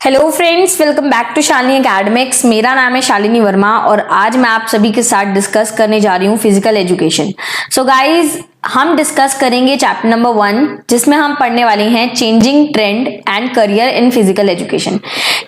Hello friends, welcome back to Shalini Academics. मेरा नाम है शालिनी वर्मा और आज मैं आप सभी के साथ डिस्कस करने जा रही हूँ फिजिकल एजुकेशन। सो गाइज, हम डिस्कस करेंगे चैप्टर नंबर 1 जिसमें हम पढ़ने वाले हैं changing trend and career in physical education,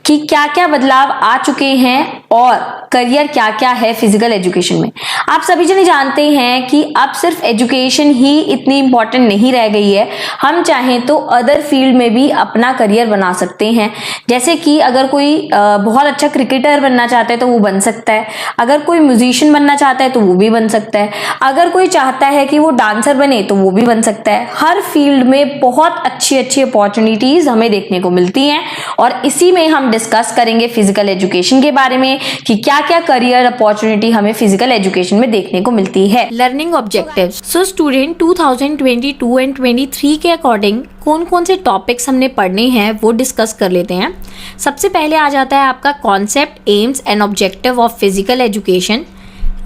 कि क्या क्या बदलाव आ चुके हैं और करियर क्या क्या है फिजिकल एजुकेशन में। आप सभी जने जानते हैं कि अब सिर्फ एजुकेशन ही इतनी इंपॉर्टेंट नहीं रह गई है, हम चाहें तो अदर फील्ड में भी अपना करियर बना सकते हैं। जैसे कि अगर कोई बहुत अच्छा क्रिकेटर बनना चाहता है तो वो बन सकता है, अगर कोई म्यूजिशियन बनना चाहता है तो वो भी बन सकता है, अगर कोई चाहता है कि वो डांसर बने तो वो भी बन सकता है। हर फील्ड में बहुत अच्छी अच्छी अपॉर्चुनिटीज हमें देखने को मिलती हैं और इसी में हम डिस्कस करेंगे फिजिकल एजुकेशन के बारे में कि क्या क्या करियर अपॉर्चुनिटी हमें फिजिकल एजुकेशन में देखने को मिलती है। Learning objectives. So student 2022 and 23 के अकॉर्डिंग कौन कौन से टॉपिक्स हमने पढ़ने हैं वो डिस्कस कर लेते हैं। सबसे पहले आ जाता है आपका concept, AIIMS and objective of physical education.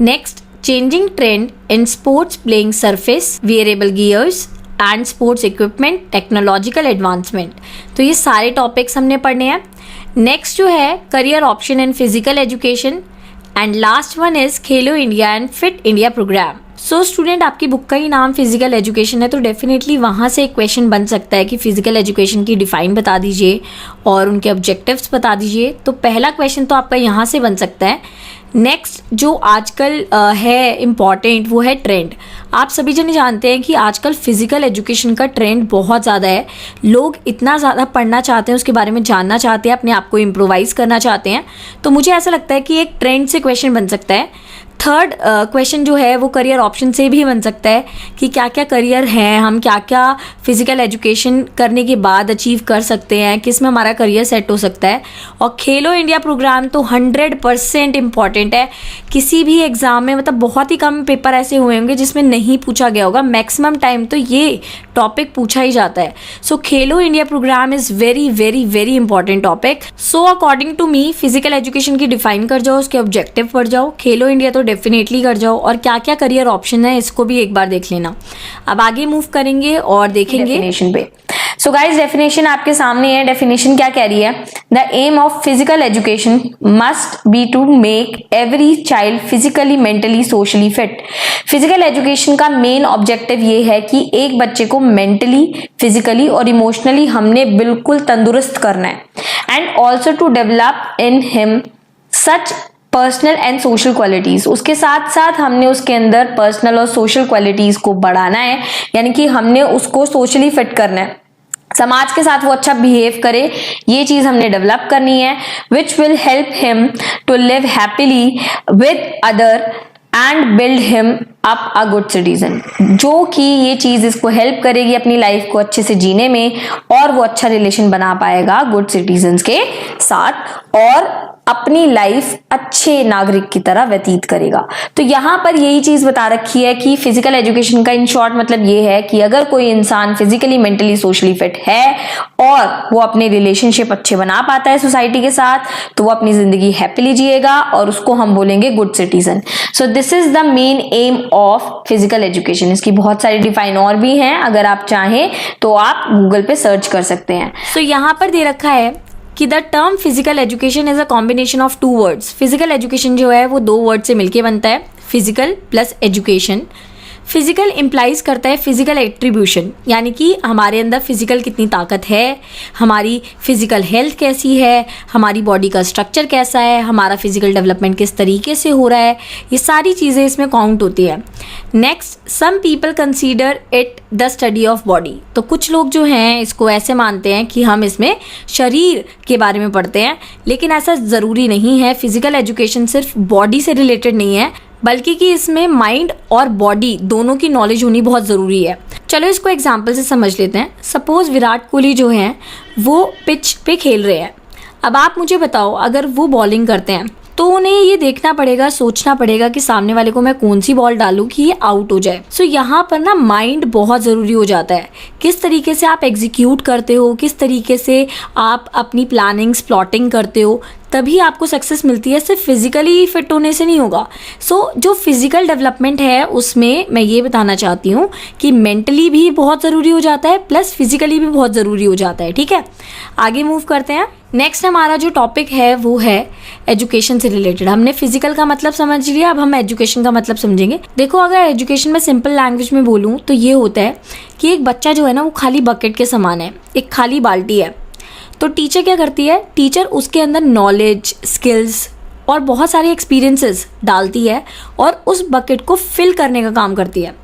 Next, changing trend in sports playing surface, wearable gears and sports equipment, technological advancement. तो ये सारे टॉपिक्स हमने पढ़ने हैं। नेक्स्ट जो है career option in physical education and last one is Khelo India and fit India programme. So student, आपकी book का ही नाम फिजिकल एजुकेशन है तो डेफिनेटली वहाँ से एक क्वेश्चन बन सकता है कि फिजिकल एजुकेशन की डिफाइन बता दीजिए और उनके ऑब्जेक्टिव्स बता दीजिए। तो पहला क्वेश्चन तो आपका यहाँ से बन सकता है। नेक्स्ट जो आजकल है इम्पॉर्टेंट वो है ट्रेंड। आप सभी जने जानते हैं कि आजकल फिजिकल एजुकेशन का ट्रेंड बहुत ज़्यादा है। लोग इतना ज़्यादा पढ़ना चाहते हैं, उसके बारे में जानना चाहते हैं, अपने आप को इम्प्रोवाइज़ करना चाहते हैं। तो मुझे ऐसा लगता है कि एक ट्रेंड से क्वेश्चन बन सकता है। थर्ड क्वेश्चन जो है वो करियर ऑप्शन से भी बन सकता है कि क्या क्या करियर हैं, हम क्या क्या फिजिकल एजुकेशन करने के बाद अचीव कर सकते हैं, किस में हमारा करियर सेट हो सकता है। और खेलो इंडिया प्रोग्राम तो 100% इम्पॉर्टेंट है। किसी भी एग्जाम में मतलब बहुत ही कम पेपर ऐसे हुए होंगे जिसमें नहीं पूछा गया होगा, मैक्सिमम टाइम तो ये टॉपिक पूछा ही जाता है। So Khelo India programme is very very very important topic. So according to me physical education की डिफाइन कर जाओ, उसके ऑब्जेक्टिव पढ़ जाओ, खेलो इंडिया तो डेफिनेटली कर जाओ और क्या क्या करियर ऑप्शन है इसको भी एक बार देख लेना। अब आगे मूव करेंगे और देखेंगे डेफिनेशन पे। सो गाइस, डेफिनेशन आपके सामने है। डेफिनेशन क्या कह रही है? The aim of physical education must be to make every child physically, mentally, socially fit. Physical education का मेन ऑब्जेक्टिव ये है कि एक बच्चे को मेंटली, फिजिकली और इमोशनली हमने बिल्कुल तंदुरुस्त करना है and also to develop in him such personal and social qualities. उसके साथ साथ हमने उसके अंदर पर्सनल और सोशल क्वालिटीज को बढ़ाना है, यानी कि हमने उसको सोशली फिट करना है, समाज के साथ वो अच्छा बिहेव करे, ये चीज हमने डेवलप करनी है। Which will help him to live happily with other and build him up a good citizen, जो कि ये चीज इसको हेल्प करेगी अपनी लाइफ को अच्छे से जीने में और वो अच्छा रिलेशन बना पाएगा गुड सिटीजन्स के साथ और अपनी लाइफ अच्छे नागरिक की तरह व्यतीत करेगा। तो यहाँ पर यही चीज बता रखी है कि फिजिकल एजुकेशन का इन शॉर्ट मतलब ये है कि अगर कोई इंसान फिजिकली, मेंटली, सोशली फिट है और वो अपने रिलेशनशिप अच्छे बना पाता है सोसाइटी के साथ तो वो अपनी जिंदगी हैप्पीली जिएगा और उसको हम बोलेंगे good citizen. So this is the main M of physical education. इसकी बहुत सारी डिफाइन और भी हैं, अगर आप चाहें तो आप गूगल पे सर्च कर सकते हैं। तो यहाँ पर दे रखा है कि the term physical education is a combination of 2 words. Physical education जो है वो 2 वर्ड से मिलके बनता है, physical plus education. Physical implies करता है फिजिकल एट्रीब्यूशन, यानी कि हमारे अंदर फिजिकल कितनी ताकत है, हमारी फिजिकल हेल्थ कैसी है, हमारी बॉडी का स्ट्रक्चर कैसा है, हमारा फिजिकल डेवलपमेंट किस तरीके से हो रहा है, ये सारी चीज़ें इसमें काउंट होती है। Next, some people consider it the study of body. तो कुछ लोग जो हैं इसको ऐसे मानते हैं कि हम इसमें शरीर के बारे में पढ़ते हैं, लेकिन ऐसा ज़रूरी नहीं है। फिजिकल एजुकेशन सिर्फ बॉडी से रिलेटेड नहीं है बल्कि कि इसमें माइंड और बॉडी दोनों की नॉलेज होनी बहुत ज़रूरी है। चलो इसको एग्जाम्पल से समझ लेते हैं। सपोज विराट कोहली जो हैं वो पिच पे खेल रहे हैं। अब आप मुझे बताओ, अगर वो बॉलिंग करते हैं तो उन्हें ये देखना पड़ेगा, सोचना पड़ेगा कि सामने वाले को मैं कौन सी बॉल डालूं कि ये आउट हो जाए। सो यहाँ पर ना माइंड बहुत ज़रूरी हो जाता है। किस तरीके से आप एग्जीक्यूट करते हो, किस तरीके से आप अपनी प्लानिंग्स, प्लॉटिंग करते हो, तभी आपको सक्सेस मिलती है, सिर्फ फिजिकली फिट होने से नहीं होगा। जो फिजिकल डेवलपमेंट है उसमें मैं ये बताना चाहती हूँ कि मेंटली भी बहुत ज़रूरी हो जाता है प्लस फिजिकली भी बहुत ज़रूरी हो जाता है। ठीक है, आगे मूव करते हैं। नेक्स्ट हमारा जो टॉपिक है वो है एजुकेशन से रिलेटेड। हमने फिजिकल का मतलब समझ लिया, अब हम एजुकेशन का मतलब समझेंगे। देखो, अगर एजुकेशन में सिंपल लैंग्वेज में बोलूँ तो ये होता है कि एक बच्चा जो है ना वो खाली बकेट के समान है, एक खाली बाल्टी है। तो टीचर क्या करती है, टीचर उसके अंदर नॉलेज, स्किल्स और बहुत सारे एक्सपीरियंसेस डालती है और उस बकेट को फिल करने का काम करती है।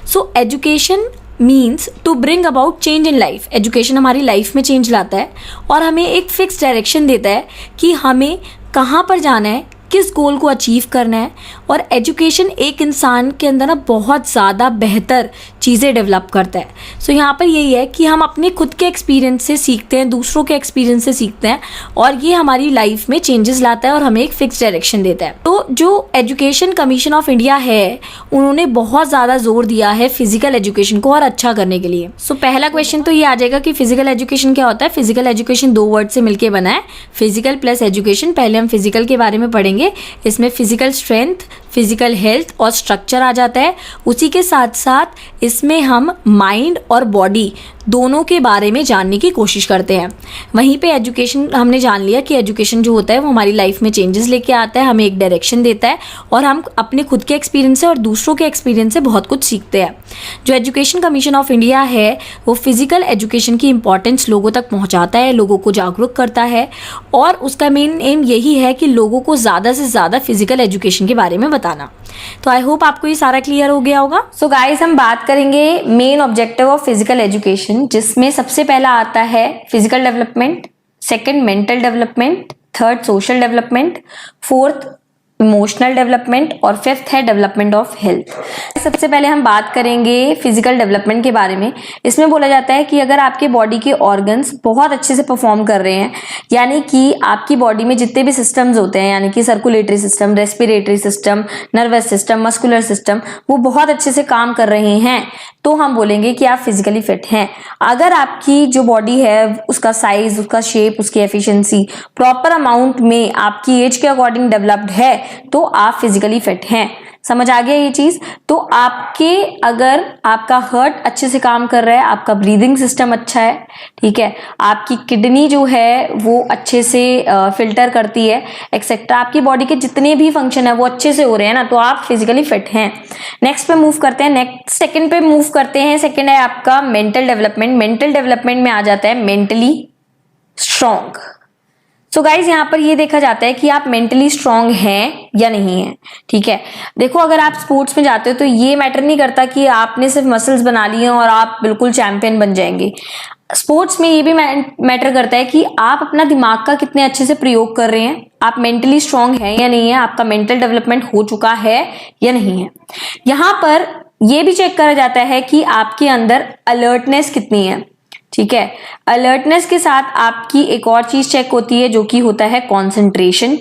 So education means to bring about change in life. Education हमारी लाइफ में चेंज लाता है और हमें एक फिक्स डायरेक्शन देता है कि हमें कहाँ पर जाना है, किस गोल को अचीव करना है। और एजुकेशन एक इंसान के अंदर ना बहुत ज़्यादा बेहतर चीज़ें डेवलप करता है। सो यहाँ पर यही है कि हम अपने खुद के एक्सपीरियंस से सीखते हैं, दूसरों के एक्सपीरियंस से सीखते हैं और ये हमारी लाइफ में चेंजेस लाता है और हमें एक फिक्स डायरेक्शन देता है। तो जो एजुकेशन कमीशन ऑफ इंडिया है उन्होंने बहुत ज़्यादा जोर दिया है फिजिकल एजुकेशन को और अच्छा करने के लिए। सो पहला क्वेश्चन तो ये आ जाएगा कि फिजिकल एजुकेशन क्या होता है। फिजिकल एजुकेशन 2 वर्ड से मिलकर बना है, फिजिकल प्लस एजुकेशन। पहले हम फिजिकल के बारे में पढ़ेंगे। इसमें फिजिकल स्ट्रेंथ, फिजिकल हेल्थ और स्ट्रक्चर आ जाता है। उसी के साथ साथ इसमें हम माइंड और बॉडी दोनों के बारे में जानने की कोशिश करते हैं। वहीं पे एजुकेशन हमने जान लिया कि एजुकेशन जो होता है वो हमारी लाइफ में चेंजेस लेके आता है, हमें एक डायरेक्शन देता है और हम अपने खुद के एक्सपीरियंस से और दूसरों के एक्सपीरियंस से बहुत कुछ सीखते हैं। जो एजुकेशन कमीशन ऑफ इंडिया है वो फिजिकल एजुकेशन की इंपॉर्टेंस लोगों तक पहुँचाता है, लोगों को जागरूक करता है और उसका मेन एम यही है कि लोगों को ज़्यादा से ज़्यादा फिजिकल एजुकेशन के बारे में बताना। तो आई होप आपको ये सारा क्लियर हो गया होगा। सो गाइस, हम बात करेंगे main objective of physical education, जिसमें सबसे पहला आता है physical development, second mental development, third social development, fourth emotional development और फिफ्थ है डेवलपमेंट ऑफ हेल्थ। सबसे पहले हम बात करेंगे फिजिकल डेवलपमेंट के बारे में। इसमें बोला जाता है कि अगर आपके बॉडी के ऑर्गन्स बहुत अच्छे से परफॉर्म कर रहे हैं, यानी कि आपकी बॉडी में जितने भी सिस्टम्स होते हैं, यानी कि circulatory system, respiratory system, nervous system, muscular system, वो बहुत अच्छे से काम कर रहे हैं, तो हम बोलेंगे कि आप फिजिकली फिट हैं। अगर आपकी जो बॉडी है उसका साइज, उसका शेप, उसकी एफिशिएंसी प्रॉपर अमाउंट में आपकी एज के अकॉर्डिंग डेवलप्ड है तो आप फिजिकली फिट हैं। समझ आ गया ये चीज? तो अगर आपका हार्ट अच्छे से काम कर रहा है, आपका ब्रीदिंग सिस्टम अच्छा है, ठीक है, आपकी किडनी जो है वो अच्छे से फिल्टर करती है, एक्सेट्रा, आपकी बॉडी के जितने भी फंक्शन है वो अच्छे से हो रहे हैं ना, तो आप फिजिकली फिट हैं। नेक्स्ट पे मूव करते हैं, नेक्स्ट सेकंड पे मूव करते हैं। सेकंड है आपका मेंटल डेवलपमेंट। मेंटल डेवलपमेंट में आ जाता है मेंटली स्ट्रॉन्ग। सो गाइज, यहाँ पर ये देखा जाता है कि आप मेंटली स्ट्रांग हैं या नहीं है। ठीक है, देखो, अगर आप स्पोर्ट्स में जाते हो तो ये मैटर नहीं करता कि आपने सिर्फ मसल्स बना लिए और आप बिल्कुल चैंपियन बन जाएंगे। स्पोर्ट्स में ये भी मैटर करता है कि आप अपना दिमाग का कितने अच्छे से प्रयोग कर रहे हैं, आप मेंटली स्ट्रांग हैं या नहीं है, आपका मेंटल डेवलपमेंट हो चुका है या नहीं है। यहाँ पर यह भी चेक करा जाता है कि आपके अंदर अलर्टनेस कितनी है। ठीक है, अलर्टनेस के साथ आपकी एक और चीज चेक होती है जो कि होता है कंसंट्रेशन,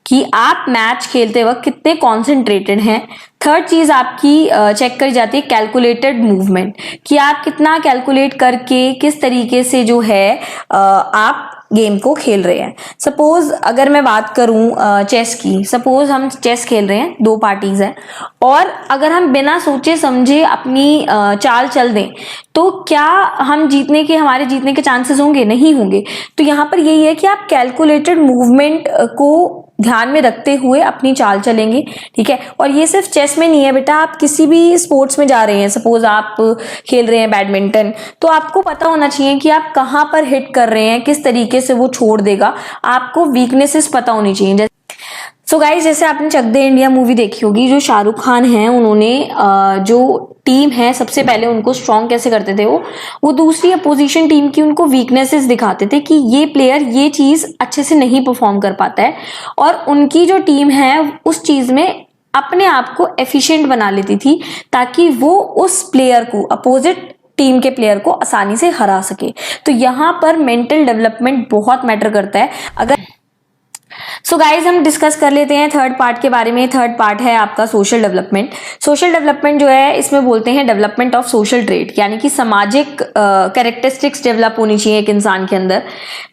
कि आप मैच खेलते वक्त कितने कॉन्सेंट्रेटेड हैं। थर्ड चीज आपकी चेक करी जाती है कैलकुलेटेड मूवमेंट, कि आप कितना कैलकुलेट करके किस तरीके से जो है आप गेम को खेल रहे हैं। सपोज अगर मैं बात करूं चेस की, सपोज हम चेस खेल रहे हैं, 2 पार्टीज हैं, और अगर हम बिना सोचे समझे अपनी चाल चल दें तो क्या हम हमारे जीतने के चांसेस होंगे? नहीं होंगे। तो यहाँ पर यही है कि आप कैलकुलेटेड मूवमेंट को ध्यान में रखते हुए अपनी चाल चलेंगे। ठीक है, और ये सिर्फ चेस में नहीं है बेटा, आप किसी भी स्पोर्ट्स में जा रहे हैं, सपोज आप खेल रहे हैं बैडमिंटन, तो आपको पता होना चाहिए कि आप कहाँ पर हिट कर रहे हैं, किस तरीके से वो छोड़ देगा, आपको वीकनेसेस पता होनी चाहिए। सो गाइज, जैसे आपने चक दे इंडिया मूवी देखी होगी, जो शाहरुख खान हैं उन्होंने जो टीम है सबसे पहले उनको स्ट्रॉन्ग कैसे करते थे, वो दूसरी अपोजिशन टीम की उनको वीकनेसेस दिखाते थे कि ये प्लेयर ये चीज अच्छे से नहीं परफॉर्म कर पाता है, और उनकी जो टीम है उस चीज में अपने आप को एफिशिएंट बना लेती थी ताकि वो उस प्लेयर को, अपोजिट टीम के प्लेयर को आसानी से हरा सके। तो यहाँ पर मेंटल डेवलपमेंट बहुत मैटर करता है। सो गाइज हम डिस्कस कर लेते हैं थर्ड पार्ट के बारे में। थर्ड पार्ट है आपका सोशल डेवलपमेंट। सोशल डेवलपमेंट जो है इसमें बोलते हैं डेवलपमेंट ऑफ सोशल ट्रेट, यानी कि सामाजिक कैरेक्टरिस्टिक्स डेवलप होनी चाहिए एक इंसान के अंदर।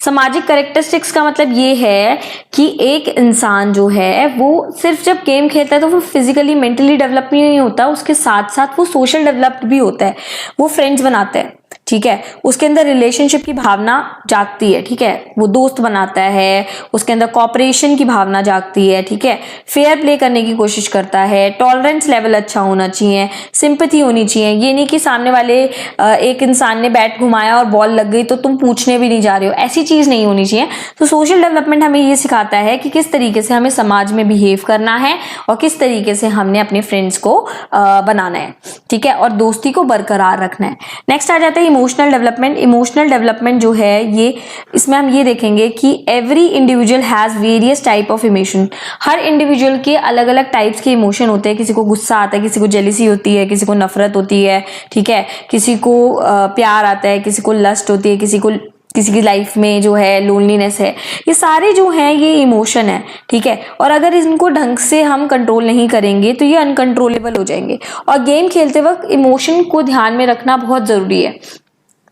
सामाजिक कैरेक्टरिस्टिक्स का मतलब ये है कि एक इंसान जो है वो सिर्फ जब गेम खेलता है तो वो फिजिकली मेंटली डेवलप नहीं होता, उसके साथ साथ वो सोशल डेवलप्ड भी होता है, वो फ्रेंड्स बनाता है, ठीक है, उसके अंदर रिलेशनशिप की भावना जागती है, ठीक है, वो दोस्त बनाता है, उसके अंदर कॉपरेशन की भावना जागती है, ठीक है, फेयर प्ले करने की कोशिश करता है, टॉलरेंस लेवल अच्छा होना चाहिए, सिंपैथी होनी चाहिए। ये नहीं कि सामने वाले एक इंसान ने बैट घुमाया और बॉल लग गई तो तुम पूछने भी नहीं जा रहे हो, ऐसी चीज नहीं होनी चाहिए। तो सोशल डेवलपमेंट हमें ये सिखाता है कि किस तरीके से हमें समाज में बिहेव करना है और किस तरीके से हमने अपने फ्रेंड्स को बनाना है, ठीक है, और दोस्ती को बरकरार रखना है। नेक्स्ट आ जाता है इमोशनल डेवलपमेंट। इमोशनल डेवलपमेंट जो है ये, इसमें हम ये देखेंगे कि every individual has various type of emotion. Her individual के अलग अलग टाइप्स के इमोशन होते हैं। किसी को गुस्सा आता है, किसी को जेलिसी होती है, किसी को नफरत होती है, ठीक है, किसी को प्यार आता है, किसी को लस्ट होती है, किसी की लाइफ में जो है लोनलीनेस है। ये सारे जो हैं ये इमोशन है, ठीक है, और अगर इनको ढंग से हम कंट्रोल नहीं करेंगे तो ये अनकंट्रोलेबल हो जाएंगे। और गेम खेलते वक्त इमोशन को ध्यान में रखना बहुत जरूरी है,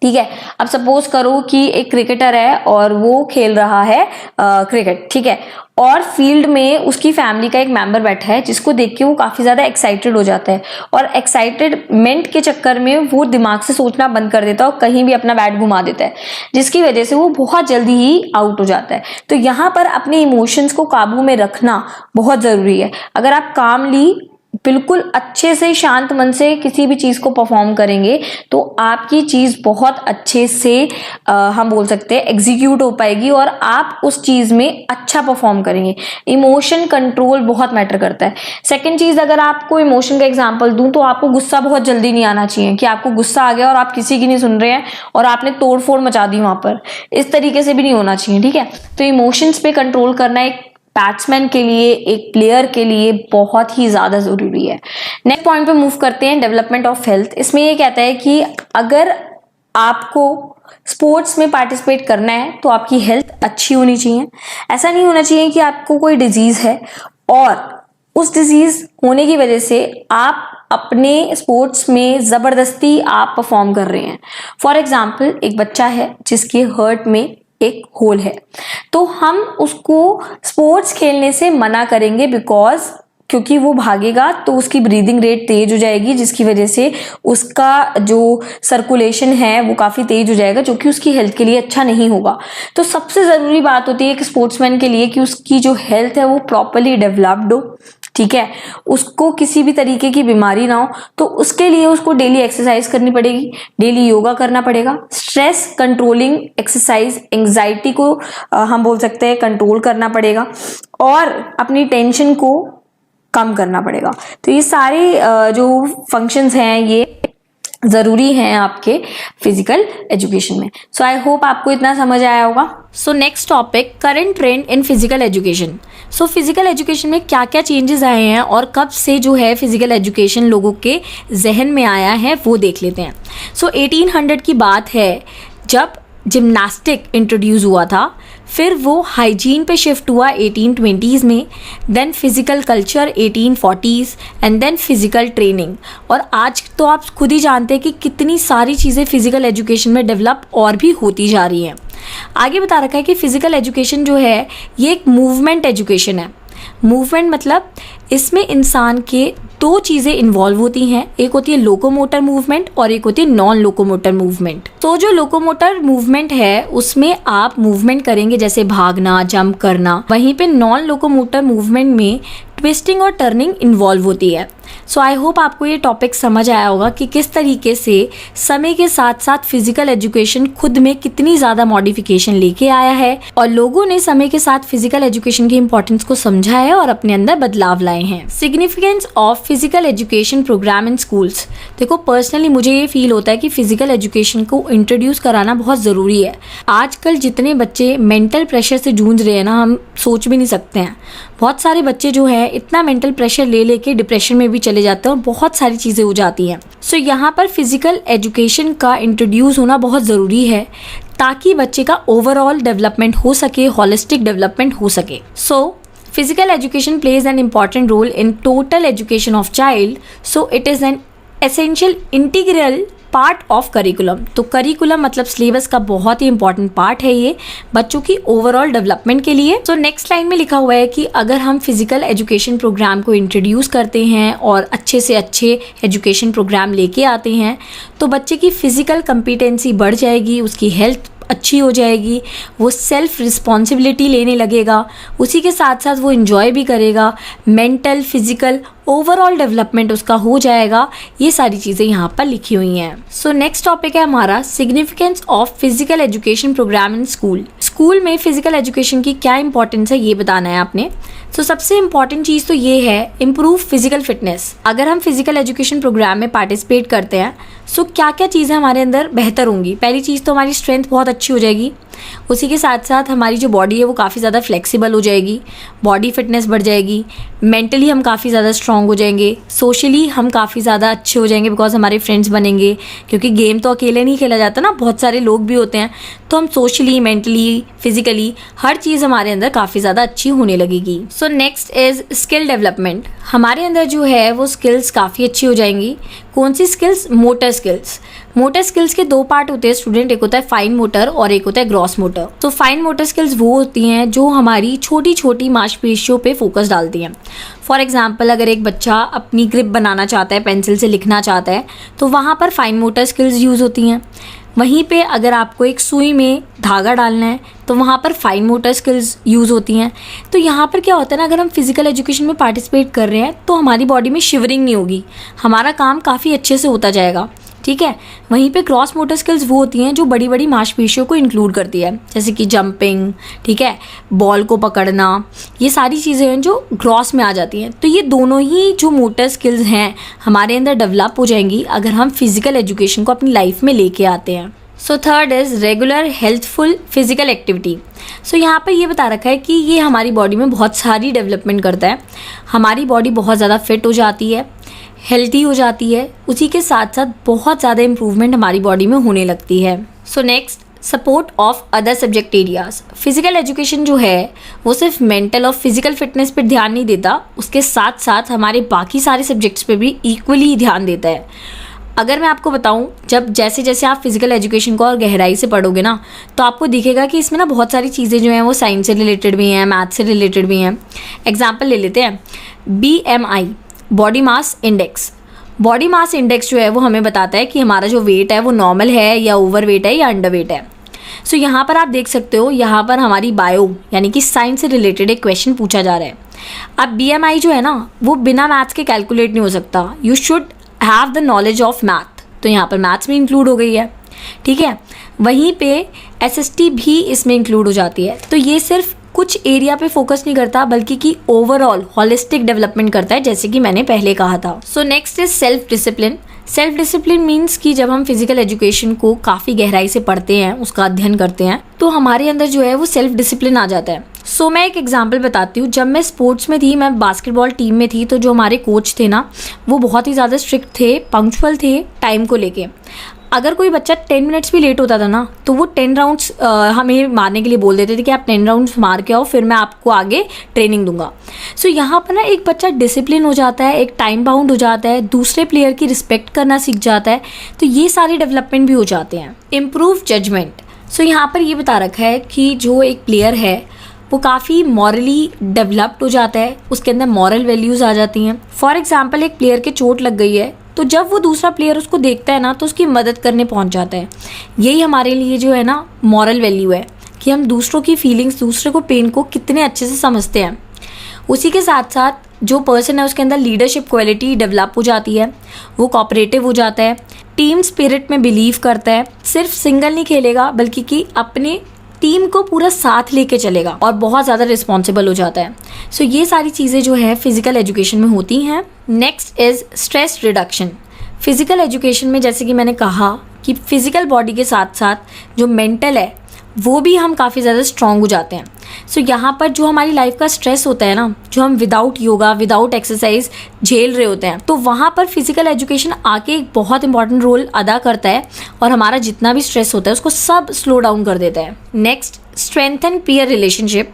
ठीक है। अब सपोज करो कि एक क्रिकेटर है और वो खेल रहा है क्रिकेट, ठीक है, और फील्ड में उसकी फैमिली का एक मेंबर बैठा है जिसको देख के वो काफी ज्यादा एक्साइटेड हो जाता है, और एक्साइटेडमेंट के चक्कर में वो दिमाग से सोचना बंद कर देता है और कहीं भी अपना बैट घुमा देता है, जिसकी वजह से वो बहुत जल्दी ही आउट हो जाता है। तो यहाँ पर अपने इमोशंस को काबू में रखना बहुत जरूरी है। अगर आप कामली बिल्कुल अच्छे से शांत मन से किसी भी चीज को परफॉर्म करेंगे तो आपकी चीज बहुत अच्छे से हम बोल सकते हैं एग्जीक्यूट हो पाएगी और आप उस चीज में अच्छा परफॉर्म करेंगे। इमोशन कंट्रोल बहुत मैटर करता है। सेकंड चीज, अगर आपको इमोशन का एग्जांपल दूं तो आपको गुस्सा बहुत जल्दी नहीं आना चाहिए कि आपको गुस्सा आ गया और आप किसी की नहीं सुन रहे हैं और आपने तोड़फोड़ मचा दी वहां पर, इस तरीके से भी नहीं होना चाहिए, ठीक है। तो इमोशंस पे कंट्रोल करना एक बैट्समैन के लिए, एक प्लेयर के लिए बहुत ही ज्यादा जरूरी है। नेक्स्ट पॉइंट पे मूव करते हैं, डेवलपमेंट ऑफ हेल्थ। इसमें ये कहता है कि अगर आपको स्पोर्ट्स में पार्टिसिपेट करना है तो आपकी हेल्थ अच्छी होनी चाहिए। ऐसा नहीं होना चाहिए कि आपको कोई डिजीज है और उस डिजीज होने की वजह से आप अपने स्पोर्ट्स में जबरदस्ती आप परफॉर्म कर रहे हैं। फॉर एग्जाम्पल, एक बच्चा है जिसके हर्ट में एक होल है, तो हम उसको स्पोर्ट्स खेलने से मना करेंगे क्योंकि वो भागेगा तो उसकी ब्रीदिंग रेट तेज हो जाएगी, जिसकी वजह से उसका जो सर्कुलेशन है वो काफी तेज हो जाएगा, जो कि उसकी हेल्थ के लिए अच्छा नहीं होगा। तो सबसे जरूरी बात होती है एक स्पोर्ट्समैन के लिए कि उसकी जो हेल्थ है वो प्रॉपरली डेवलप्ड हो, ठीक है, उसको किसी भी तरीके की बीमारी ना हो। तो उसके लिए उसको डेली एक्सरसाइज करनी पड़ेगी, डेली योगा करना पड़ेगा, स्ट्रेस कंट्रोलिंग एक्सरसाइज, एंजाइटी को हम बोल सकते हैं कंट्रोल करना पड़ेगा, और अपनी टेंशन को कम करना पड़ेगा। तो ये सारे जो फंक्शंस हैं ये जरूरी हैं आपके फिजिकल एजुकेशन में। सो आई होप आपको इतना समझ आया होगा। सो नेक्स्ट टॉपिक, करंट ट्रेंड इन physical education. So physical education में क्या क्या चेंजेस आए हैं और कब से जो है फिजिकल एजुकेशन लोगों के जहन में आया है वो देख लेते हैं। सो 1800 की बात है जब जिम्नास्टिक इंट्रोड्यूस हुआ था, फिर वो हाइजीन पे शिफ्ट हुआ 1820s में, then physical culture 1840s and then physical training. और आज तो आप खुद ही जानते हैं कि कितनी सारी चीज़ें फिजिकल एजुकेशन में डेवलप और भी होती जा रही हैं। आगे बता रखा है कि फिजिकल एजुकेशन जो है ये एक मूवमेंट एजुकेशन है। मूवमेंट मतलब इसमें इंसान के दो चीज़ें इन्वॉल्व होती हैं, एक होती है लोकोमोटर मूवमेंट और एक होती है नॉन लोकोमोटर मूवमेंट। तो जो लोकोमोटर मूवमेंट है उसमें आप मूवमेंट करेंगे जैसे भागना, जंप करना, वहीं पे नॉन लोकोमोटर मूवमेंट में ट्विस्टिंग और टर्निंग इन्वॉल्व होती है। सो आई होप आपको ये टॉपिक समझ आया होगा कि किस तरीके से समय के साथ साथ फिजिकल एजुकेशन खुद में कितनी ज़्यादा मॉडिफिकेशन लेके आया है और लोगों ने समय के साथ फिजिकल एजुकेशन की इंपॉर्टेंस को समझा है और अपने अंदर बदलाव लाए हैं। Significance of physical education programme in schools. देखो, पर्सनली मुझे ये फील होता है कि फिजिकल एजुकेशन को इंट्रोड्यूस कराना बहुत ज़रूरी है। आजकल जितने बच्चे मेंटल प्रेशर से जूझ रहे हैं ना, हम सोच भी नहीं सकते हैं। बहुत सारे बच्चे जो है इतना मेंटल प्रेशर ले लेके डिप्रेशन में भी चले जाते हैं और बहुत सारी चीज़ें हो जाती हैं। सो यहाँ पर फिजिकल एजुकेशन का इंट्रोड्यूस होना बहुत ज़रूरी है ताकि बच्चे का ओवरऑल डेवलपमेंट हो सके, होलिस्टिक डेवलपमेंट हो सके। सो physical education plays an important role in total education of child, so it is an essential integral part of curriculum. तो करिकुलम मतलब सिलेबस का बहुत ही इंपॉर्टेंट पार्ट है ये बच्चों की ओवरऑल डेवलपमेंट के लिए। तो नेक्स्ट लाइन में लिखा हुआ है कि अगर हम फिजिकल एजुकेशन प्रोग्राम को इंट्रोड्यूस करते हैं और अच्छे से अच्छे एजुकेशन प्रोग्राम लेके आते हैं तो बच्चे की फिजिकल कॉम्पिटेंसी बढ़ जाएगी, उसकी हेल्थ अच्छी हो जाएगी, वो सेल्फ रिस्पॉन्सिबिलिटी लेने लगेगा, उसी के साथ साथ वो इन्जॉय भी करेगा, मेंटल फिजिकल ओवरऑल डेवलपमेंट उसका हो जाएगा। ये सारी चीज़ें यहाँ पर लिखी हुई हैं। सो नेक्स्ट टॉपिक है हमारा significance of physical education programme in school. School में फिजिकल एजुकेशन की क्या इंपॉर्टेंस है ये बताना है आपने। तो सबसे इम्पॉर्टेंट चीज़ तो ये है इम्प्रूव फिजिकल फिटनेस। अगर हम फिजिकल एजुकेशन प्रोग्राम में पार्टिसिपेट करते हैं सो क्या क्या चीज़ें हमारे अंदर बेहतर होंगी। पहली चीज़ तो हमारी स्ट्रेंथ बहुत अच्छी हो जाएगी, उसी के साथ साथ हमारी जो बॉडी है वो काफ़ी ज़्यादा फ्लेक्सिबल हो जाएगी, बॉडी फिटनेस बढ़ जाएगी, मेंटली हम काफ़ी ज़्यादा स्ट्रांग हो जाएंगे, सोशली हम काफ़ी ज़्यादा अच्छे हो जाएंगे बिकॉज हमारे फ्रेंड्स बनेंगे, क्योंकि गेम तो अकेले नहीं खेला जाता ना, बहुत सारे लोग भी होते हैं। तो हम सोशली, मेंटली, फिजिकली हर चीज़ हमारे अंदर काफ़ी ज़्यादा अच्छी होने लगेगी। So next is skill development. हमारे अंदर जो है वो स्किल्स काफ़ी अच्छी हो जाएंगी। कौन सी skills? Motor skills. Motor skills के दो पार्ट होते हैं स्टूडेंट, एक होता है फाइन मोटर और एक होता है ग्रॉस मोटर। तो फाइन मोटर स्किल्स वो होती हैं जो हमारी छोटी छोटी मांसपेशियों पे फोकस डालती हैं। फॉर एग्जांपल अगर एक बच्चा अपनी ग्रिप बनाना चाहता है, पेंसिल से लिखना चाहता है, तो वहाँ पर फाइन मोटर स्किल्स यूज़ होती हैं। वहीं पे अगर आपको एक सुई में धागा डालना है तो वहाँ पर फाइन मोटर स्किल्स यूज़ होती हैं। तो यहाँ पर क्या होता है ना, अगर हम फिजिकल एजुकेशन में पार्टिसिपेट कर रहे हैं तो हमारी बॉडी में शिवरिंग नहीं होगी, हमारा काम काफ़ी अच्छे से होता जाएगा, ठीक है। वहीं पे क्रॉस मोटर स्किल्स वो होती हैं जो बड़ी बड़ी मांसपेशियों को इंक्लूड करती है, जैसे कि जंपिंग, ठीक है, बॉल को पकड़ना, ये सारी चीज़ें हैं जो क्रॉस में आ जाती हैं। तो ये दोनों ही जो मोटर स्किल्स हैं हमारे अंदर डेवलप हो जाएंगी अगर हम फिजिकल एजुकेशन को अपनी लाइफ में लेके आते हैं। So third is regular healthful physical activity. So यहाँ पर ये बता रखा है कि ये हमारी बॉडी में बहुत सारी डेवलपमेंट करता है, हमारी बॉडी बहुत ज़्यादा फिट हो जाती है, हेल्दी हो जाती है, उसी के साथ साथ बहुत ज़्यादा इम्प्रूवमेंट हमारी बॉडी में होने लगती है। So next, support of other subject areas. Physical education जो है वो सिर्फ मेंटल और फिजिकल फिटनेस पर ध्यान नहीं देता, उसके साथ साथ हमारे बाकी सारे सब्जेक्ट्स पे भी इक्वली ध्यान देता है। अगर मैं आपको बताऊं, जब जैसे जैसे आप फिजिकल एजुकेशन को और गहराई से पढ़ोगे ना तो आपको दिखेगा कि इसमें ना बहुत सारी चीज़ें जो हैं वो साइंस से रिलेटेड भी हैं, मैथ से रिलेटेड भी हैं। एग्जाम्पल ले लेते हैं, BMI body mass index. Body mass index जो है वो हमें बताता है कि हमारा जो वेट है वो नॉर्मल है या ओवर वेट है या अंडर वेट है। सो यहाँ पर आप देख सकते हो, यहाँ पर हमारी बायो यानी कि साइंस से रिलेटेड एक क्वेश्चन पूछा जा रहा है। अब BMI जो है ना वो बिना मैथ्स के कैलकुलेट नहीं हो सकता, you should have the knowledge of math. तो यहाँ पर मैथ्स भी इंक्लूड हो गई है, ठीक है। वहीं पे SST भी इसमें इंक्लूड हो जाती है। तो ये सिर्फ कुछ एरिया पे फोकस नहीं करता बल्कि कि ओवरऑल होलिस्टिक डेवलपमेंट करता है, जैसे कि मैंने पहले कहा था। So next is self discipline. Self discipline means कि जब हम फिजिकल एजुकेशन को काफ़ी गहराई से पढ़ते हैं, उसका अध्ययन करते हैं, तो हमारे अंदर जो है वो सेल्फ डिसिप्लिन आ जाता है। सो मैं एक एग्जांपल बताती हूँ। जब मैं स्पोर्ट्स में थी, मैं बास्केटबॉल टीम में थी, तो जो हमारे कोच थे ना वो बहुत ही ज़्यादा स्ट्रिक्ट थे, पंक्चुअल थे टाइम को लेके। अगर कोई बच्चा 10 मिनट्स भी लेट होता था ना तो वो 10 राउंड्स हमें मारने के लिए बोल देते थे कि आप 10 राउंड्स मार के आओ, फिर मैं आपको आगे ट्रेनिंग दूंगा। सो यहाँ पर ना एक बच्चा डिसिप्लिन हो जाता है, एक टाइम बाउंड हो जाता है, दूसरे प्लेयर की रिस्पेक्ट करना सीख जाता है। तो ये सारे डेवलपमेंट भी हो जाते हैं। Improve judgement. सो यहाँ पर ये बता रखा है कि जो एक प्लेयर है वो काफ़ी मॉरली डेवलप्ड हो जाता है, उसके अंदर मॉरल वैल्यूज़ आ जाती हैं। फॉर एग्जाम्पल एक प्लेयर के चोट लग गई है तो जब वो दूसरा प्लेयर उसको देखता है ना तो उसकी मदद करने पहुंच जाता है। यही हमारे लिए जो है ना मॉरल वैल्यू है कि हम दूसरों की फीलिंग्स, दूसरे को पेन को कितने अच्छे से समझते हैं। उसी के साथ साथ जो पर्सन है उसके अंदर लीडरशिप क्वालिटी डेवलप हो जाती है, वो कोऑपरेटिव हो जाता है, टीम स्पिरिट में बिलीव करता है, सिर्फ सिंगल नहीं खेलेगा बल्कि कि अपने टीम को पूरा साथ लेके चलेगा और बहुत ज़्यादा रिस्पॉन्सिबल हो जाता है। सो ये सारी चीज़ें जो है फिजिकल एजुकेशन में होती हैं। Next is stress reduction. Physical education में जैसे कि मैंने कहा कि फिजिकल बॉडी के साथ साथ जो मेंटल है वो भी हम काफ़ी ज़्यादा स्ट्रॉन्ग हो जाते हैं। सो यहाँ पर जो हमारी लाइफ का स्ट्रेस होता है ना, जो हम विदाउट योगा विदाउट एक्सरसाइज झेल रहे होते हैं, तो वहाँ पर फिजिकल एजुकेशन आके एक बहुत इंपॉर्टेंट रोल अदा करता है और हमारा जितना भी स्ट्रेस होता है उसको सब स्लो डाउन कर देता है। Next, strengthen peer relationship.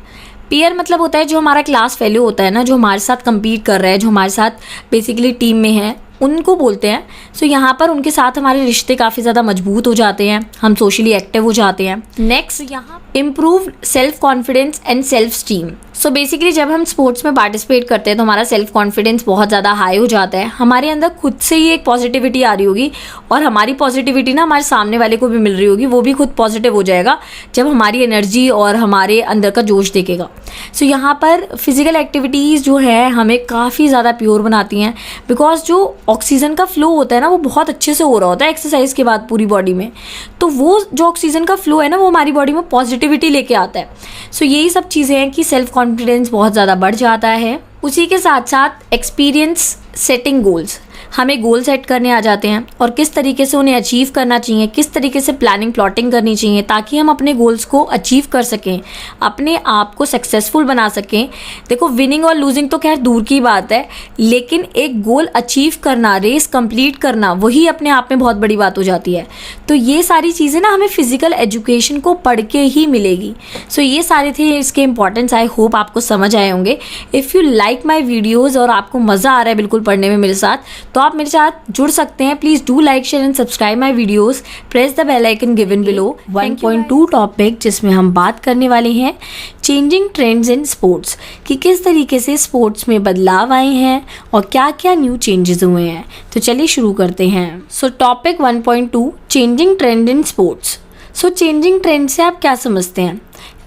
Peer मतलब होता है जो हमारा क्लास फेलो होता है ना, जो हमारे साथ compete कर रहा है, जो हमारे साथ बेसिकली टीम में है, उनको बोलते हैं। सो यहाँ पर उनके साथ हमारे रिश्ते काफ़ी ज़्यादा मजबूत हो जाते हैं, हम सोशली एक्टिव हो जाते हैं। नेक्स्ट, यहाँ improve self confidence and self esteem. So basically जब हम स्पोर्ट्स में पार्टिसिपेट करते हैं तो हमारा सेल्फ कॉन्फिडेंस बहुत ज़्यादा हाई हो जाता है, हमारे अंदर खुद से ही एक पॉजिटिविटी आ रही होगी और हमारी पॉजिटिविटी ना हमारे सामने वाले को भी मिल रही होगी, वो भी खुद पॉजिटिव हो जाएगा जब हमारी एनर्जी और हमारे अंदर का जोश देखेगा। सो यहाँ पर फिजिकल एक्टिविटीज़ जो है हमें काफ़ी ज़्यादा प्योर बनाती हैं, बिकॉज जो ऑक्सीजन का फ्लो होता है ना वो बहुत अच्छे से हो रहा होता है एक्सरसाइज के बाद पूरी बॉडी में, तो वो जो ऑक्सीजन का फ्लो है ना वो हमारी बॉडी में पॉजिटिविटी लेके आता है। सो यही सब चीज़ें हैं कि सेल्फ कॉन्फिडेंस बहुत ज़्यादा बढ़ जाता है। उसी के साथ साथ एक्सपीरियंस सेटिंग गोल्स, हमें गोल सेट करने आ जाते हैं और किस तरीके से उन्हें अचीव करना चाहिए, किस तरीके से प्लानिंग प्लॉटिंग करनी चाहिए ताकि हम अपने गोल्स को अचीव कर सकें, अपने आप को सक्सेसफुल बना सकें। देखो, विनिंग और लूजिंग तो खैर दूर की बात है, लेकिन एक गोल अचीव करना, रेस कंप्लीट करना, वही अपने आप में बहुत बड़ी बात हो जाती है। तो ये सारी चीज़ें ना हमें फिजिकल एजुकेशन को पढ़ के ही मिलेगी। सो ये सारे थे इसके इंपॉर्टेंस, आई होप आपको समझ आए होंगे। If you like my videos और आपको मज़ा आ रहा है बिल्कुल पढ़ने में मेरे साथ, तो आप मेरे साथ जुड़ सकते हैं। Please do like, share and subscribe my videos, press the bell icon given below. 1.2 topic जिसमें हम बात करने वाले हैं चेंजिंग ट्रेंड्स इन स्पोर्ट्स, कि किस तरीके से स्पोर्ट्स में बदलाव आए हैं और क्या क्या न्यू चेंजेस हुए हैं। तो चलिए शुरू करते हैं। सो topic 1.2 changing trend in sports. So changing trend से आप क्या समझते हैं?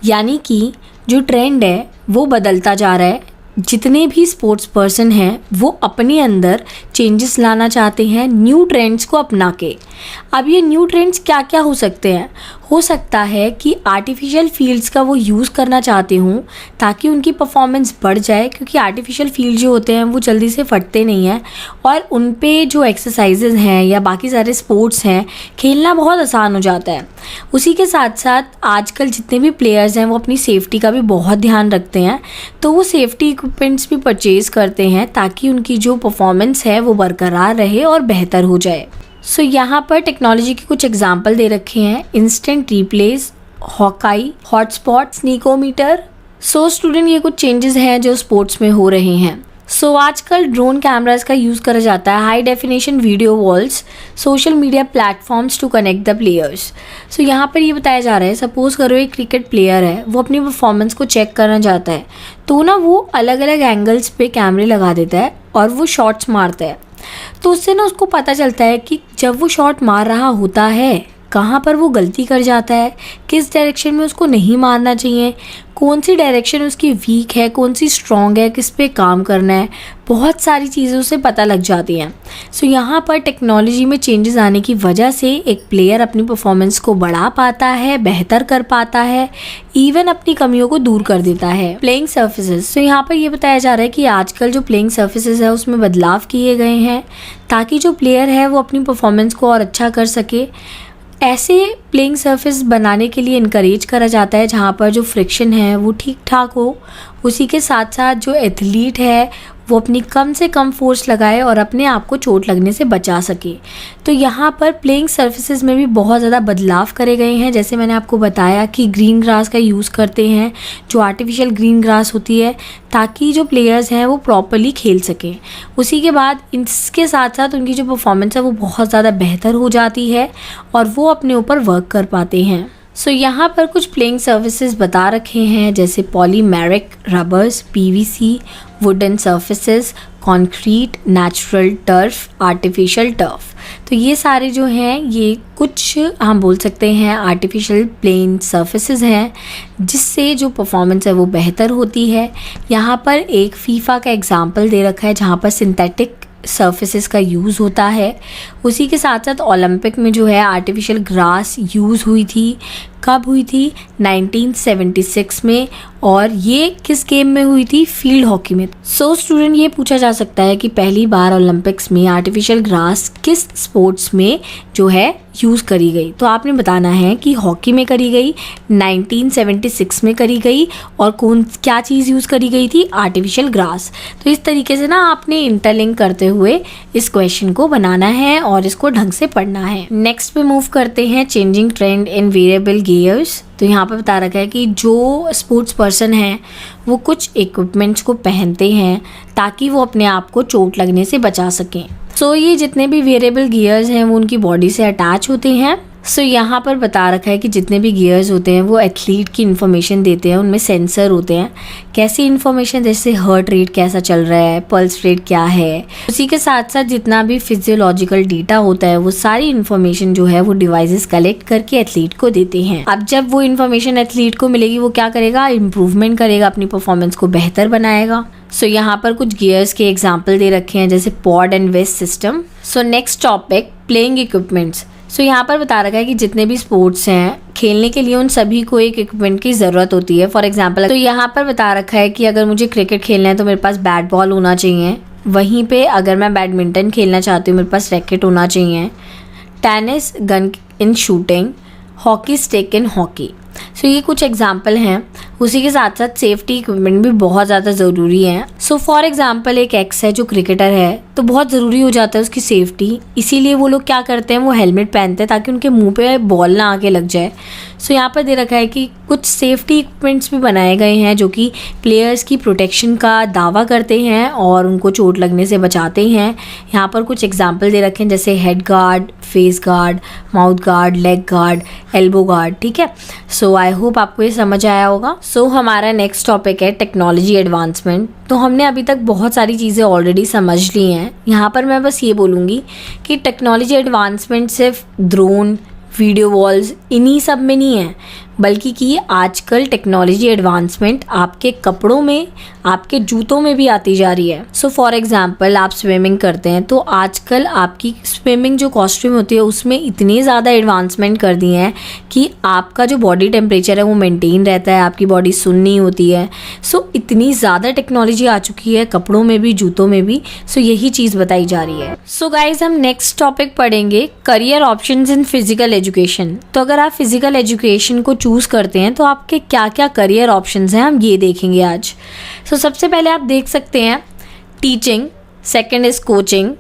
यानी कि जो ट्रेंड है वो बदलता जा रहा है, जितने भी स्पोर्ट्स पर्सन हैं वो अपने अंदर चेंजेस लाना चाहते हैं न्यू ट्रेंड्स को अपना के। अब ये न्यू ट्रेंड्स क्या क्या हो सकते हैं? हो सकता है कि आर्टिफिशियल फील्ड्स का वो यूज़ करना चाहते हों ताकि उनकी परफॉर्मेंस बढ़ जाए, क्योंकि आर्टिफिशियल फील्ड जो होते हैं वो जल्दी से फटते नहीं हैं और उन पे जो एक्सरसाइजेज हैं या बाकी सारे स्पोर्ट्स हैं खेलना बहुत आसान हो जाता है। उसी के साथ साथ आजकल जितने भी प्लेयर्स हैं वो अपनी सेफ्टी का भी बहुत ध्यान रखते हैं, तो वो सेफ्टी इक्विपमेंट्स भी परचेज़ करते हैं ताकि उनकी जो परफॉर्मेंस है वो बरकरार रहे और बेहतर हो जाए। सो यहाँ पर टेक्नोलॉजी के कुछ एग्जाम्पल दे रखे हैं: instant replace, hawkeye, hotspot, snickometer. So student, ये कुछ चेंजेस हैं जो स्पोर्ट्स में हो रहे हैं। सो आजकल ड्रोन कैमरास का यूज़ करा जाता है, high definition video walls, social media platforms to connect the players. So यहाँ पर ये बताया जा रहा है, सपोज करो एक क्रिकेट प्लेयर है, वो अपनी परफॉर्मेंस को चेक करना चाहता है, तो ना वो अलग अलग एंगल्स पे कैमरे लगा देता है और वो शॉट्स मारता है। तो उससे ना उसको पता चलता है कि जब वो शॉट मार रहा होता है कहाँ पर वो गलती कर जाता है, किस डायरेक्शन में उसको नहीं मारना चाहिए, कौन सी डायरेक्शन उसकी वीक है, कौन सी स्ट्रॉन्ग है, किस पे काम करना है, बहुत सारी चीज़ों से पता लग जाती हैं। सो यहाँ पर टेक्नोलॉजी में चेंजेस आने की वजह से एक प्लेयर अपनी परफॉर्मेंस को बढ़ा पाता है, बेहतर कर पाता है, इवन अपनी कमियों को दूर कर देता है। प्लेइंग सर्फेसेस, सो यहाँ पर ये बताया जा रहा है कि आजकल जो प्लेइंग सर्फेसेस है उसमें बदलाव किए गए हैं ताकि जो प्लेयर है वो अपनी परफॉर्मेंस को और अच्छा कर सके। ऐसे प्लेइंग सरफेस बनाने के लिए इनकरेज करा जाता है जहाँ पर जो फ्रिक्शन है वो ठीक ठाक हो। उसी के साथ साथ जो एथलीट है वो अपनी कम से कम फोर्स लगाए और अपने आप को चोट लगने से बचा सके। तो यहाँ पर प्लेइंग सर्फेसेस में भी बहुत ज़्यादा बदलाव करे गए हैं। जैसे मैंने आपको बताया कि ग्रीन ग्रास का यूज़ करते हैं, जो आर्टिफिशियल ग्रीन ग्रास होती है, ताकि जो प्लेयर्स हैं वो प्रॉपरली खेल सकें। उसी के बाद इसके साथ साथ उनकी जो परफॉर्मेंस है वो बहुत ज़्यादा बेहतर हो जाती है और वो अपने ऊपर वर्क कर पाते हैं। सो यहाँ पर कुछ प्लेइंग सर्फेसेस बता रखे हैं, जैसे polymeric, rubbers, PVC, wooden surfaces, concrete, natural turf, artificial turf. तो ये सारे जो हैं ये कुछ हम बोल सकते हैं आर्टिफिशियल प्लेन सर्फेसेस हैं जिससे जो परफॉर्मेंस है वो बेहतर होती है। यहाँ पर एक फीफा का एग्जाम्पल दे रखा है जहाँ पर सिंथेटिक सर्फेसेस का यूज़ होता है। उसी के साथ साथ ओलंपिक में जो है आर्टिफिशियल ग्रास यूज़ हुई थी। कब हुई थी? 1976 में। और ये किस गेम में हुई थी? फील्ड हॉकी में। सो स्टूडेंट, ये पूछा जा सकता है कि पहली बार ओलंपिक्स में आर्टिफिशियल ग्रास किस स्पोर्ट्स में जो है यूज़ करी गई? तो आपने बताना है कि हॉकी में करी गई, 1976 में करी गई, और क्या चीज़ यूज़ करी गई थी? Artificial grass. तो इस तरीके से ना आपने इंटरलिंक करते हुए इस क्वेश्चन को बनाना है और इसको ढंग से पढ़ना है। नेक्स्ट पे मूव करते हैं, चेंजिंग ट्रेंड इन वेरिएबल गियर्स। तो यहाँ पर बता रखा है कि जो स्पोर्ट्स पर्सन है वो कुछ इक्विपमेंट्स को पहनते हैं ताकि वो अपने आप को चोट लगने से बचा सकें। सो ये जितने भी वेरिएबल गियर्स हैं वो उनकी बॉडी से अटैच होते हैं। सो यहाँ पर बता रखा है कि जितने भी गियर्स होते हैं वो एथलीट की इन्फॉर्मेशन देते हैं, उनमें सेंसर होते हैं। कैसी इन्फॉर्मेशन? जैसे हार्ट रेट कैसा चल रहा है, पल्स रेट क्या है। उसी के साथ साथ जितना भी फिजियोलॉजिकल डेटा होता है वो सारी इन्फॉर्मेशन जो है वो डिवाइसेस कलेक्ट करके एथलीट को देते हैं। अब जब वो इन्फॉर्मेशन एथलीट को मिलेगी वो क्या करेगा? इम्प्रूवमेंट करेगा, अपनी परफॉर्मेंस को बेहतर बनाएगा। सो यहाँ पर कुछ गियर्स के एग्जाम्पल दे रखे हैं जैसे pod and waste system. So next topic, playing equipments. So यहाँ पर बता रखा है कि जितने भी स्पोर्ट्स हैं खेलने के लिए उन सभी को एक इक्विपमेंट की ज़रूरत होती है। फॉर एग्जांपल, तो यहाँ पर बता रखा है कि अगर मुझे क्रिकेट खेलना है तो मेरे पास बैट बॉल होना चाहिए। वहीं पे अगर मैं बैडमिंटन खेलना चाहती हूँ मेरे पास रैकेट होना चाहिए। Tennis gun in shooting, hockey stick in hockey. So ये कुछ एग्जाम्पल हैं। उसी के साथ साथ सेफ्टी इक्विपमेंट भी बहुत ज़्यादा ज़रूरी है। सो फॉर एग्जाम्पल एक एक्स है जो क्रिकेटर है तो बहुत ज़रूरी हो जाता है उसकी सेफ्टी, इसीलिए वो लोग क्या करते हैं, वो हेलमेट पहनते हैं ताकि उनके मुंह पे बॉल ना आके लग जाए। सो यहाँ पर दे रखा है कि कुछ सेफ्टी इक्विपमेंट्स भी बनाए गए हैं जो कि प्लेयर्स की प्रोटेक्शन का दावा करते हैं और उनको चोट लगने से बचाते हैं। यहाँ पर कुछ एग्जाम्पल दे रखे हैं जैसे head guard, face guard, mouth guard, leg guard, elbow guard. ठीक है, सो आई होप आपको ये समझ आया होगा। सो हमारा नेक्स्ट टॉपिक है टेक्नोलॉजी एडवांसमेंट। तो हमने अभी तक बहुत सारी चीज़ें ऑलरेडी समझ ली हैं। यहाँ पर मैं बस ये बोलूँगी कि टेक्नोलॉजी एडवांसमेंट सिर्फ ड्रोन, वीडियो वॉल्स इन्हीं सब में नहीं है, बल्कि कि आजकल टेक्नोलॉजी एडवांसमेंट आपके कपड़ों में, आपके जूतों में भी आती जा रही है। सो फॉर एग्जांपल आप स्विमिंग करते हैं तो आजकल आपकी स्विमिंग जो कॉस्ट्यूम होती है उसमें इतनी ज़्यादा एडवांसमेंट कर दी हैं कि आपका जो बॉडी टेम्परेचर है वो मेंटेन रहता है, आपकी बॉडी सुन्न नहीं होती है। सो इतनी ज़्यादा टेक्नोलॉजी आ चुकी है कपड़ों में भी, जूतों में भी। सो यही चीज़ बताई जा रही है। सो गाइज, हम नेक्स्ट टॉपिक पढ़ेंगे करियर ऑप्शंस इन फिजिकल एजुकेशन। तो अगर आप फिजिकल एजुकेशन को चूज़ करते हैं तो आपके क्या क्या करियर ऑप्शंस हैं हम ये देखेंगे आज। सो सबसे पहले आप देख सकते हैं teaching, second is coaching,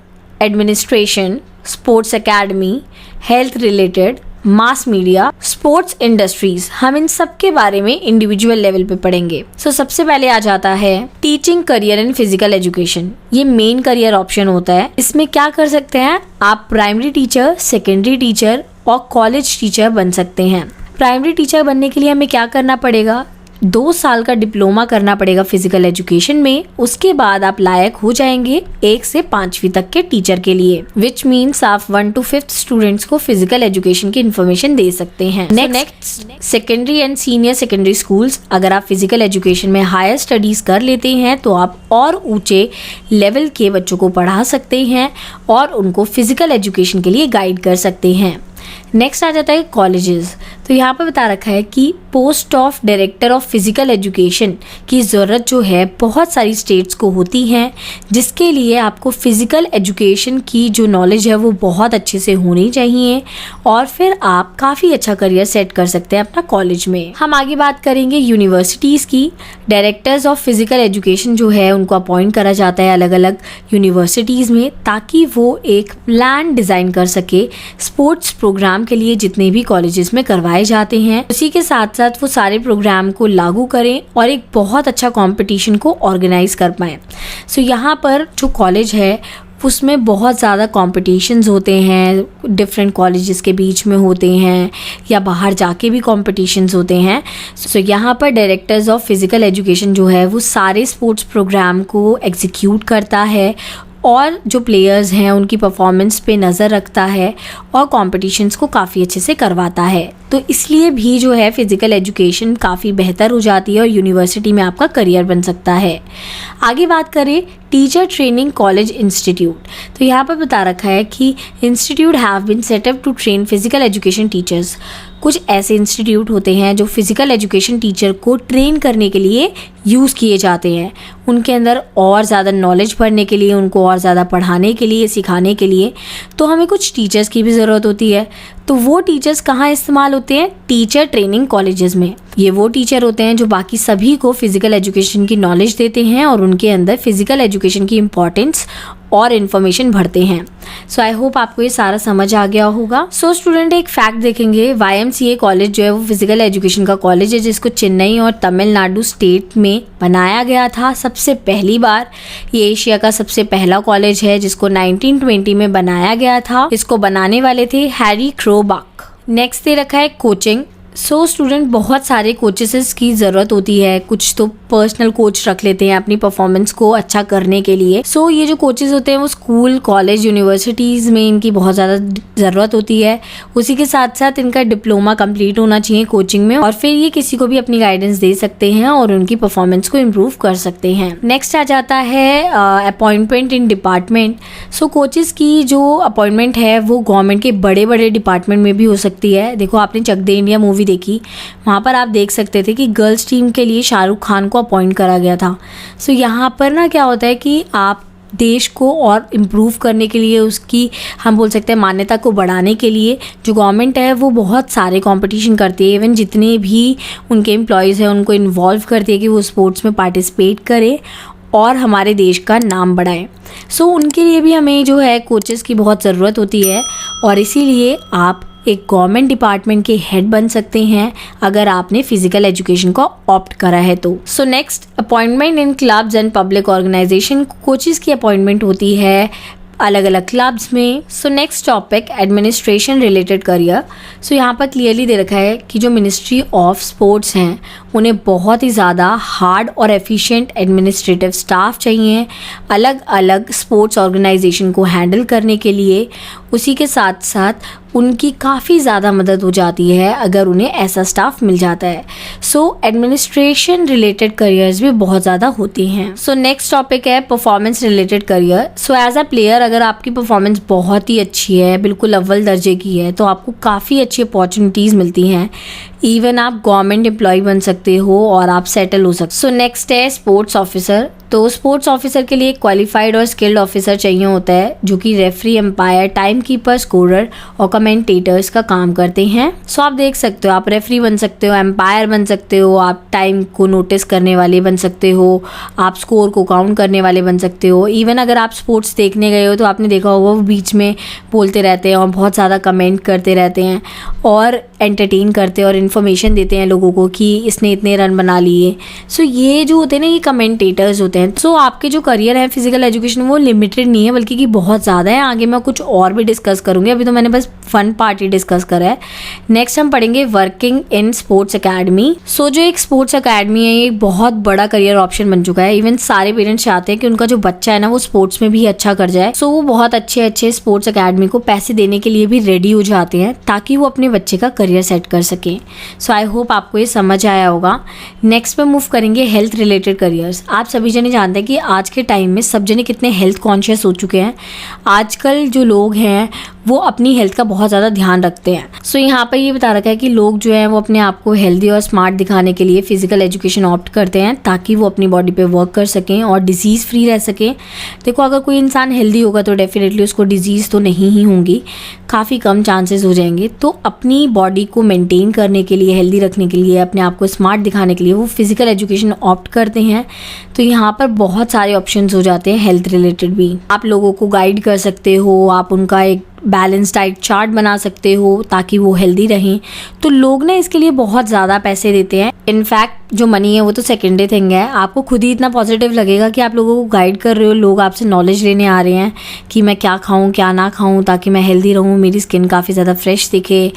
administration, sports academy, health related, mass media, sports industries. हम इन सब के बारे में इंडिविजुअल लेवल पे पढ़ेंगे। सो सबसे पहले आ जाता है teaching career in physical education. ये मेन करियर ऑप्शन होता है। इसमें क्या कर सकते हैं आप? प्राइमरी टीचर, सेकेंडरी टीचर और कॉलेज टीचर बन सकते हैं। प्राइमरी टीचर बनने के लिए हमें क्या करना पड़ेगा? 2 साल का डिप्लोमा करना पड़ेगा फिजिकल एजुकेशन में। उसके बाद आप लायक हो जाएंगे 1 से 5वीं तक के टीचर के लिए, विच मीन्स आप 1 to 5th स्टूडेंट्स को फिजिकल एजुकेशन की इन्फॉर्मेशन दे सकते हैं। Next secondary and senior secondary schools. अगर आप फिजिकल एजुकेशन में हायर स्टडीज कर लेते हैं तो आप और ऊंचे लेवल के बच्चों को पढ़ा सकते हैं और उनको फिजिकल एजुकेशन के लिए गाइड कर सकते हैं। नेक्स्ट आ जाता है कॉलेजेस। तो यहाँ पर बता रखा है कि post of director of physical education की ज़रूरत जो है बहुत सारी स्टेट्स को होती है, जिसके लिए आपको फिजिकल एजुकेशन की जो नॉलेज है वो बहुत अच्छे से होनी चाहिए और फिर आप काफ़ी अच्छा करियर सेट कर सकते हैं अपना कॉलेज में। हम आगे बात करेंगे यूनिवर्सिटीज़ की। डायरेक्टर्स ऑफ फिजिकल एजुकेशन जो है उनको अपॉइंट करा जाता है अलग अलग यूनिवर्सिटीज़ में, ताकि वो एक प्लान डिज़ाइन कर सके स्पोर्ट्स प्रोग्राम के लिए जितने भी कॉलेजेस में करवाए जाते हैं। उसी के साथ साथ वो सारे प्रोग्राम को लागू करें और एक बहुत अच्छा कंपटीशन को ऑर्गेनाइज कर पाएँ। सो यहाँ पर जो कॉलेज है उसमें बहुत ज़्यादा कॉम्पिटिशन्स होते हैं, डिफरेंट कॉलेजेस के बीच में होते हैं या बाहर जाके भी कॉम्पिटिशन्स होते हैं। सो यहाँ पर डायरेक्टर्स ऑफ फिजिकल एजुकेशन जो है वो सारे स्पोर्ट्स प्रोग्राम को एग्जीक्यूट करता है और जो प्लेयर्स हैं उनकी परफॉर्मेंस पे नज़र रखता है और कॉम्पिटिशन्स को काफ़ी अच्छे से करवाता है। तो इसलिए भी जो है फिज़िकल एजुकेशन काफ़ी बेहतर हो जाती है और यूनिवर्सिटी में आपका करियर बन सकता है। आगे बात करें टीचर ट्रेनिंग कॉलेज इंस्टीट्यूट। तो यहाँ पर बता रखा है कि institute have been set up to train physical education teachers. कुछ ऐसे इंस्टीट्यूट होते हैं जो फिज़िकल एजुकेशन टीचर को ट्रेन करने के लिए यूज़ किए जाते हैं, उनके अंदर और ज़्यादा नॉलेज भरने के लिए, उनको और ज़्यादा पढ़ाने के लिए, सिखाने के लिए। तो हमें कुछ टीचर्स की भी ज़रूरत होती है। तो वो टीचर्स कहाँ इस्तेमाल होते हैं? टीचर ट्रेनिंग कॉलेजेस में। ये वो टीचर होते हैं जो बाकी सभी को फिज़िकल एजुकेशन की नॉलेज देते हैं और उनके अंदर फिज़िकल एजुकेशन की इम्पॉर्टेंस और इन्फॉर्मेशन भरते हैं। सो आई होप आपको ये सारा समझ आ गया होगा। सो स्टूडेंट, एक फैक्ट देखेंगे, YMCA कॉलेज जो है वो फिज़िकल एजुकेशन का कॉलेज है जिसको चेन्नई और तमिलनाडु स्टेट में बनाया गया था सबसे पहली बार। ये एशिया का सबसे पहला कॉलेज है जिसको 1920 में बनाया गया था। इसको बनाने वाले थे हैरी क्रोबाक। नेक्स्ट दे रखा है कोचिंग। सो स्टूडेंट, बहुत सारे कोचेस की ज़रूरत होती है, कुछ तो पर्सनल कोच रख लेते हैं अपनी परफॉर्मेंस को अच्छा करने के लिए। सो ये जो कोचेस होते हैं वो स्कूल, कॉलेज, यूनिवर्सिटीज़ में इनकी बहुत ज़्यादा ज़रूरत होती है। उसी के साथ साथ इनका डिप्लोमा कंप्लीट होना चाहिए कोचिंग में, और फिर ये किसी को भी अपनी गाइडेंस दे सकते हैं और उनकी परफॉर्मेंस को इम्प्रूव कर सकते हैं। नेक्स्ट आ जाता है appointment in department. So coaches की जो अपॉइंटमेंट है वो गवर्नमेंट के बड़े बड़े डिपार्टमेंट में भी हो सकती है। देखो, आपने चक दे इंडिया मूवी देखी, वहाँ पर आप देख सकते थे कि गर्ल्स टीम के लिए शाहरुख खान को अपॉइंट करा गया था। सो यहाँ पर ना क्या होता है कि आप देश को और इम्प्रूव करने के लिए, उसकी हम बोल सकते हैं मान्यता को बढ़ाने के लिए, जो गवर्नमेंट है वो बहुत सारे कंपटीशन करती है। इवन जितने भी उनके एम्प्लॉयज़ हैं उनको इन्वॉल्व करती है कि वो स्पोर्ट्स में पार्टिसिपेट करें और हमारे देश का नाम बढ़ाएं। सो उनके लिए भी हमें जो है कोचेस की बहुत ज़रूरत होती है, और इसीलिए आप एक गवर्नमेंट डिपार्टमेंट के हेड बन सकते हैं अगर आपने फिजिकल एजुकेशन को ऑप्ट करा है तो। So next, appointment in clubs and public organisation. Coaches की अपॉइंटमेंट होती है अलग अलग क्लब्स में। So next topic, administration related career. So यहाँ पर क्लियरली दे रखा है कि जो मिनिस्ट्री ऑफ स्पोर्ट्स हैं उन्हें बहुत ही ज़्यादा हार्ड और एफिशिएंट एडमिनिस्ट्रेटिव स्टाफ चाहिए अलग अलग स्पोर्ट्स ऑर्गेनाइजेशन को हैंडल करने के लिए। उसी के साथ साथ उनकी काफ़ी ज़्यादा मदद हो जाती है अगर उन्हें ऐसा स्टाफ मिल जाता है। सो एडमिनिस्ट्रेशन रिलेटेड करियर्स भी बहुत ज़्यादा होती हैं। So next topic is performance related career. So as a player अगर आपकी परफॉर्मेंस बहुत ही अच्छी है, बिल्कुल अव्वल दर्जे की है, तो आपको काफ़ी अच्छी अपॉर्चुनिटीज़ मिलती हैं। इवन आप गवर्नमेंट एम्प्लॉय बन सकते हो और आप सेटल हो सकते। सो नेक्स्ट है स्पोर्ट्स ऑफिसर। तो स्पोर्ट्स ऑफिसर के लिए क्वालिफाइड और स्किल्ड ऑफिसर चाहिए होता है जो कि referee, umpire, time keeper, scorer और कमेंटेटर्स का काम करते हैं। सो आप देख सकते हो, आप रेफरी बन सकते हो, एम्पायर बन सकते हो, आप टाइम को नोटिस करने वाले बन सकते हो, आप स्कोर को काउंट करने वाले बन सकते हो। इवन अगर आप स्पोर्ट्स देखने गए हो तो आपने देखा होगा वो बीच में बोलते रहते हैं और बहुत ज़्यादा कमेंट करते रहते हैं और एंटरटेन करते हैं और इन्फॉर्मेशन देते हैं लोगों को कि इसने इतने रन बना लिए। सो ये जो होते हैं ना, ये कमेंटेटर्स होते हैं। सो आपके जो करियर है फिजिकल एजुकेशन वो लिमिटेड नहीं है बल्कि कि बहुत ज़्यादा है। आगे मैं कुछ और भी डिस्कस करूँगी, अभी तो मैंने बस फन पार्ट ही डिस्कस करा है। नेक्स्ट हम पढ़ेंगे वर्किंग इन स्पोर्ट्स अकेडमी। सो जो एक स्पोर्ट्स अकेडमी है ये एक बहुत बड़ा करियर ऑप्शन बन चुका है। इवन सारे पेरेंट्स चाहते हैं कि उनका जो बच्चा है ना वो स्पोर्ट्स में भी अच्छा कर जाए। सो वो बहुत अच्छे स्पोर्ट्स अकेडमी को पैसे देने के लिए भी रेडी हो जाते हैं ताकि वो अपने बच्चे का करियर सेट कर सकें। सो आई होप आपको ये समझ आया होगा। नेक्स्ट पे मूव करेंगे हेल्थ रिलेटेड करियर्स। आप सभी जने जानते हैं कि आज के टाइम में सब जने कितने हेल्थ कॉन्शियस हो चुके हैं। आजकल जो लोग हैं वो अपनी हेल्थ का बहुत ज़्यादा ध्यान रखते हैं। सो यहाँ पर ये बता रखा है कि लोग जो है वो अपने आप को हेल्दी और स्मार्ट दिखाने के लिए फिजिकल एजुकेशन ऑप्ट करते हैं ताकि वो अपनी बॉडी पे वर्क कर सकें और डिजीज़ फ्री रह सकें। देखो, अगर कोई इंसान हेल्दी होगा तो डेफिनेटली उसको डिजीज़ तो नहीं ही होंगी, काफ़ी कम चांसेस हो जाएंगे। तो अपनी बॉडी को मेंटेन करने के लिए, हेल्दी रखने के लिए, अपने आप को स्मार्ट दिखाने के लिए वो फिजिकल एजुकेशन ऑप्ट करते हैं। तो यहाँ पर बहुत सारे ऑप्शंस हो जाते हैं हेल्थ रिलेटेड भी। आप लोगों को गाइड कर सकते हो, आप उनका एक बैलेंस डाइट चार्ट बना सकते हो ताकि वो हेल्दी रहें। तो लोग ना इसके लिए बहुत ज़्यादा पैसे देते हैं। इनफैक्ट जो मनी है वो तो सेकेंडरी थिंग है। आपको खुद ही इतना पॉजिटिव लगेगा कि आप लोगों को गाइड कर रहे हो, लोग आपसे नॉलेज लेने आ रहे हैं कि मैं क्या खाऊं क्या ना खाऊं ताकि मैं हेल्दी रहूं, मेरी स्किन काफ़ी ज़्यादा फ्रेश दिखे।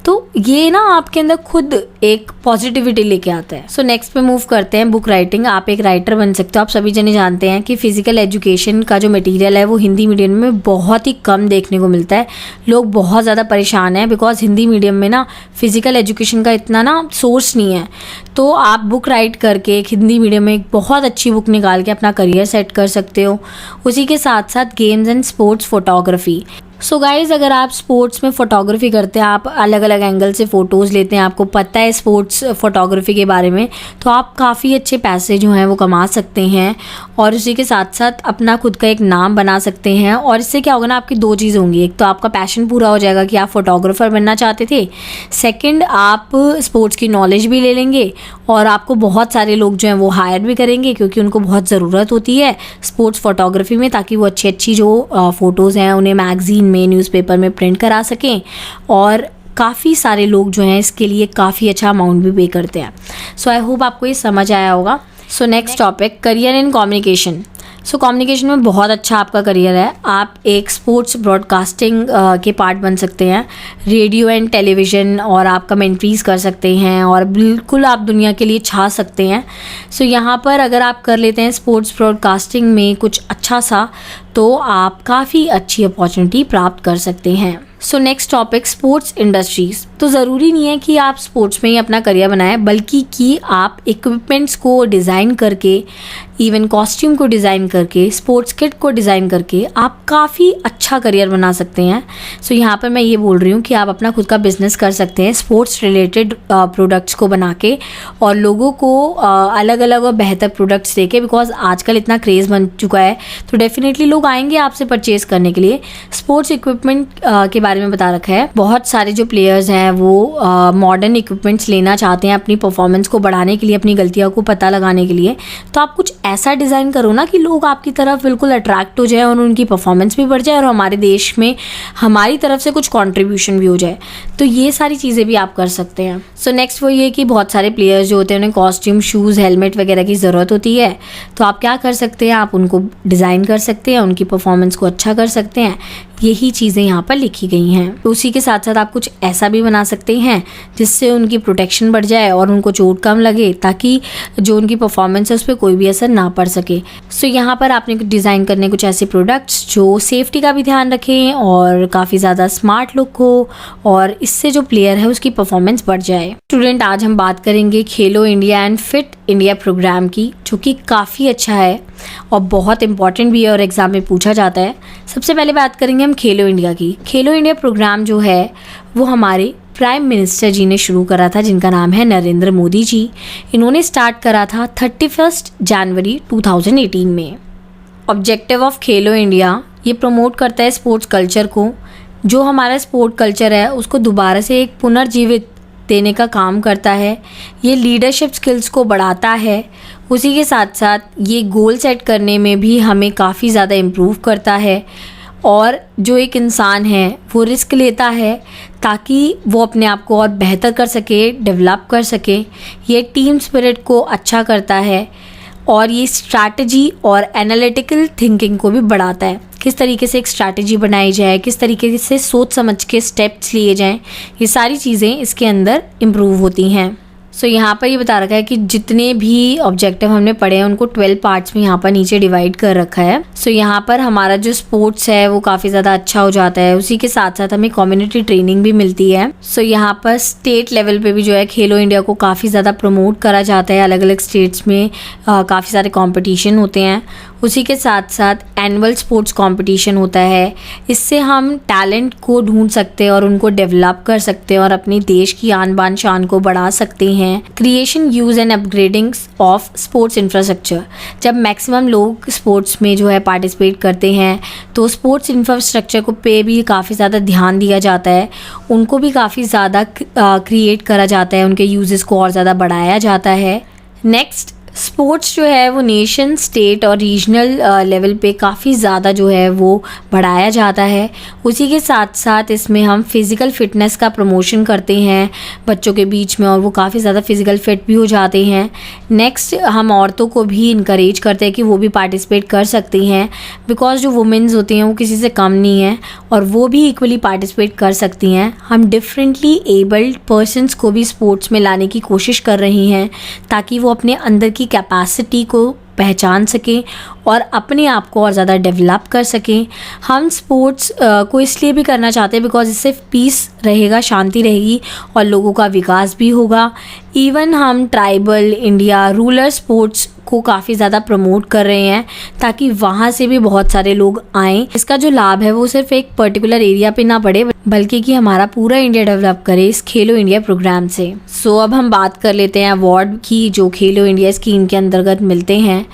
तो ये ना आपके अंदर खुद एक पॉजिटिविटी लेके आता है। सो नेक्स्ट पे मूव करते हैं बुक राइटिंग। आप एक राइटर बन सकते हो। आप सभी जने जानते हैं कि फिजिकल एजुकेशन का जो मटेरियल है वो हिंदी मीडियम में बहुत ही कम देखने को मिलता है। लोग बहुत ज़्यादा परेशान हैं बिकॉज हिंदी मीडियम में ना फिजिकल एजुकेशन का इतना ना सोर्स नहीं है। तो आप बुक राइट करके एक हिंदी मीडियम में एक बहुत अच्छी बुक निकाल के अपना करियर सेट कर सकते हो। उसी के साथ साथ games and sports photography, so guys, अगर आप स्पोर्ट्स में फ़ोटोग्राफी करते हैं, आप अलग अलग एंगल से फ़ोटोज़ लेते हैं, आपको पता है स्पोर्ट्स फ़ोटोग्राफी के बारे में, तो आप काफ़ी अच्छे पैसे जो हैं वो कमा सकते हैं और उसी के साथ साथ अपना खुद का एक नाम बना सकते हैं। और इससे क्या होगा ना, आपकी दो चीज़ होंगी, एक तो आपका पैशन पूरा हो जाएगा कि आप फ़ोटोग्राफ़र बनना चाहते थे, सेकेंड आप स्पोर्ट्स की नॉलेज भी ले लेंगे और आपको बहुत सारे लोग जो हैं वो हायर भी करेंगे क्योंकि उनको बहुत ज़रूरत होती है स्पोर्ट्स फ़ोटोग्राफी में, ताकि वो अच्छी अच्छी जो फ़ोटोज़ हैं उन्हें मैगज़ीन में, न्यूज़पेपर में प्रिंट करा सकें। और काफ़ी सारे लोग जो हैं इसके लिए काफ़ी अच्छा अमाउंट भी पे करते हैं। सो आई होप आपको ये समझ आया होगा। सो next topic, career in communication. So communication में बहुत अच्छा आपका करियर है। आप एक स्पोर्ट्स ब्रॉडकास्टिंग के पार्ट बन सकते हैं, रेडियो एंड टेलीविज़न, और आप कमेंट्रीज़ कर सकते हैं और बिल्कुल आप दुनिया के लिए छा सकते हैं। सो यहाँ पर अगर आप कर लेते हैं स्पोर्ट्स ब्रॉडकास्टिंग में कुछ अच्छा सा, तो आप काफ़ी अच्छी अपॉर्चुनिटी प्राप्त कर सकते हैं। So next topic, sports industries. तो ज़रूरी नहीं है कि आप स्पोर्ट्स में ही अपना करियर बनाएं, बल्कि कि आप इक्विपमेंट्स को डिज़ाइन करके, इवन कॉस्ट्यूम को डिज़ाइन करके, स्पोर्ट्स किट को डिज़ाइन करके आप काफ़ी अच्छा करियर बना सकते हैं। सो यहाँ पर मैं ये बोल रही हूँ कि आप अपना खुद का बिजनेस कर सकते हैं स्पोर्ट्स रिलेटेड प्रोडक्ट्स को बना के, और लोगों को अलग अलग और बेहतर प्रोडक्ट्स दे के, बिकॉज आजकल इतना क्रेज़ बन चुका है तो डेफिनेटली लोग आएंगे आपसे परचेज़ करने के लिए। स्पोर्ट्स इक्विपमेंट के बारे में बता रखा है, बहुत सारे जो प्लेयर्स हैं वो मॉडर्न इक्विपमेंट्स लेना चाहते हैं अपनी परफॉर्मेंस को बढ़ाने के लिए, अपनी गलतियों को पता लगाने के लिए। तो आप कुछ ऐसा डिज़ाइन करो ना कि लोग आपकी तरफ बिल्कुल अट्रैक्ट हो जाए और उनकी परफॉर्मेंस भी बढ़ जाए और हमारे देश में हमारी तरफ से कुछ कंट्रीब्यूशन भी हो जाए। तो ये सारी चीज़ें भी आप कर सकते हैं। सो नेक्स्ट वो ये कि बहुत सारे प्लेयर्स जो होते हैं उन्हें कॉस्ट्यूम, शूज़, हेलमेट वगैरह की ज़रूरत होती है, तो आप क्या कर सकते हैं, आप उनको डिज़ाइन कर सकते हैं, उनकी परफॉर्मेंस को अच्छा कर सकते हैं। यही चीज़ें यहाँ पर लिखी गई हैं। तो उसी के साथ साथ आप कुछ ऐसा भी बना सकते हैं जिससे उनकी प्रोटेक्शन बढ़ जाए और उनको चोट कम लगे, ताकि जो उनकी परफॉर्मेंस है उस पर कोई भी असर ना पड़ सके। सो यहाँ पर आपने डिज़ाइन करने कुछ ऐसे प्रोडक्ट्स जो सेफ्टी का भी ध्यान रखें और काफ़ी ज़्यादा स्मार्ट लुक हो, और इससे जो प्लेयर है उसकी परफॉर्मेंस बढ़ जाए। स्टूडेंट, आज हम बात करेंगे Khelo India and fit India programme की, जो कि काफ़ी अच्छा है और बहुत इंपॉर्टेंट भी है और एग्ज़ाम में पूछा जाता है। सबसे पहले बात करेंगे हम खेलो इंडिया की। खेलो इंडिया प्रोग्राम जो है वो हमारे प्राइम मिनिस्टर जी ने शुरू करा था, जिनका नाम है नरेंद्र मोदी जी। इन्होंने स्टार्ट करा था 31 जनवरी 2018 में। ऑब्जेक्टिव ऑफ खेलो इंडिया, ये प्रमोट करता है स्पोर्ट्स कल्चर को। जो हमारा स्पोर्ट कल्चर है उसको दोबारा से एक पुनर्जीवित देने का काम करता है। ये लीडरशिप स्किल्स को बढ़ाता है। उसी के साथ साथ ये गोल सेट करने में भी हमें काफ़ी ज़्यादा इम्प्रूव करता है, और जो एक इंसान है वो रिस्क लेता है ताकि वो अपने आप को और बेहतर कर सके, डेवलप कर सके। ये टीम स्पिरिट को अच्छा करता है और ये स्ट्रैटेजी और एनालिटिकल थिंकिंग को भी बढ़ाता है। किस तरीके से एक स्ट्रैटेजी बनाई जाए, किस तरीके से सोच समझ के स्टेप्स लिए जाएं, ये सारी चीज़ें इसके अंदर इम्प्रूव होती हैं। सो यहाँ पर ये बता रखा है कि जितने भी ऑब्जेक्टिव हमने पढ़े हैं उनको 12 पार्ट्स में यहाँ पर नीचे डिवाइड कर रखा है। सो यहाँ पर हमारा जो स्पोर्ट्स है वो काफ़ी ज़्यादा अच्छा हो जाता है। उसी के साथ साथ हमें कम्युनिटी ट्रेनिंग भी मिलती है। सो यहाँ पर स्टेट लेवल पे भी जो है खेलो इंडिया को काफ़ी ज़्यादा प्रमोट करा जाता है। अलग अलग स्टेट्स में काफ़ी सारे कॉम्पिटिशन होते हैं। उसी के साथ साथ एनुअल स्पोर्ट्स कंपटीशन होता है। इससे हम टैलेंट को ढूंढ सकते हैं और उनको डेवलप कर सकते हैं और अपने देश की आन बान शान को बढ़ा सकते हैं। Creation, use and upgrading of sports infrastructure, जब मैक्सिमम लोग स्पोर्ट्स में जो है पार्टिसिपेट करते हैं तो स्पोर्ट्स इंफ्रास्ट्रक्चर को पे भी काफ़ी ज़्यादा ध्यान दिया जाता है। उनको भी काफ़ी ज़्यादा क्रिएट करा जाता है, उनके यूजेस को और ज़्यादा बढ़ाया जाता है। नेक्स्ट, स्पोर्ट्स जो है वो नेशन, स्टेट और रीजनल लेवल पे काफ़ी ज़्यादा जो है वो बढ़ाया जाता है। उसी के साथ साथ इसमें हम फिज़िकल फ़िटनेस का प्रमोशन करते हैं बच्चों के बीच में, और वो काफ़ी ज़्यादा फिज़िकल फिट भी हो जाते हैं। नेक्स्ट, हम औरतों को भी इनकरेज करते हैं कि वो भी पार्टिसिपेट कर सकती हैं, बिकॉज जो वुमेन्स होती हैं वो किसी से कम नहीं है और वो भी इक्वली पार्टिसिपेट कर सकती हैं। हम डिफरेंटली एबल्ड पर्सनस को भी स्पोर्ट्स में लाने की कोशिश कर रही हैं ताकि वो अपने अंदर की कैपेसिटी को पहचान सकें और अपने आप को और ज़्यादा डेवलप कर सकें। हम स्पोर्ट्स को इसलिए भी करना चाहते हैं बिकॉज इससे पीस रहेगा, शांति रहेगी और लोगों का विकास भी होगा। इवन हम ट्राइबल, इंडिया, रूरल स्पोर्ट्स को काफ़ी ज़्यादा प्रमोट कर रहे हैं ताकि वहाँ से भी बहुत सारे लोग आएँ। इसका जो लाभ है वो सिर्फ एक पर्टिकुलर एरिया पे ना पड़े बल्कि कि हमारा पूरा इंडिया डेवलप करे इस खेलो इंडिया प्रोग्राम से। सो अब हम बात कर लेते हैं अवार्ड की जो खेलो इंडिया स्कीम के अंतर्गत मिलते हैं।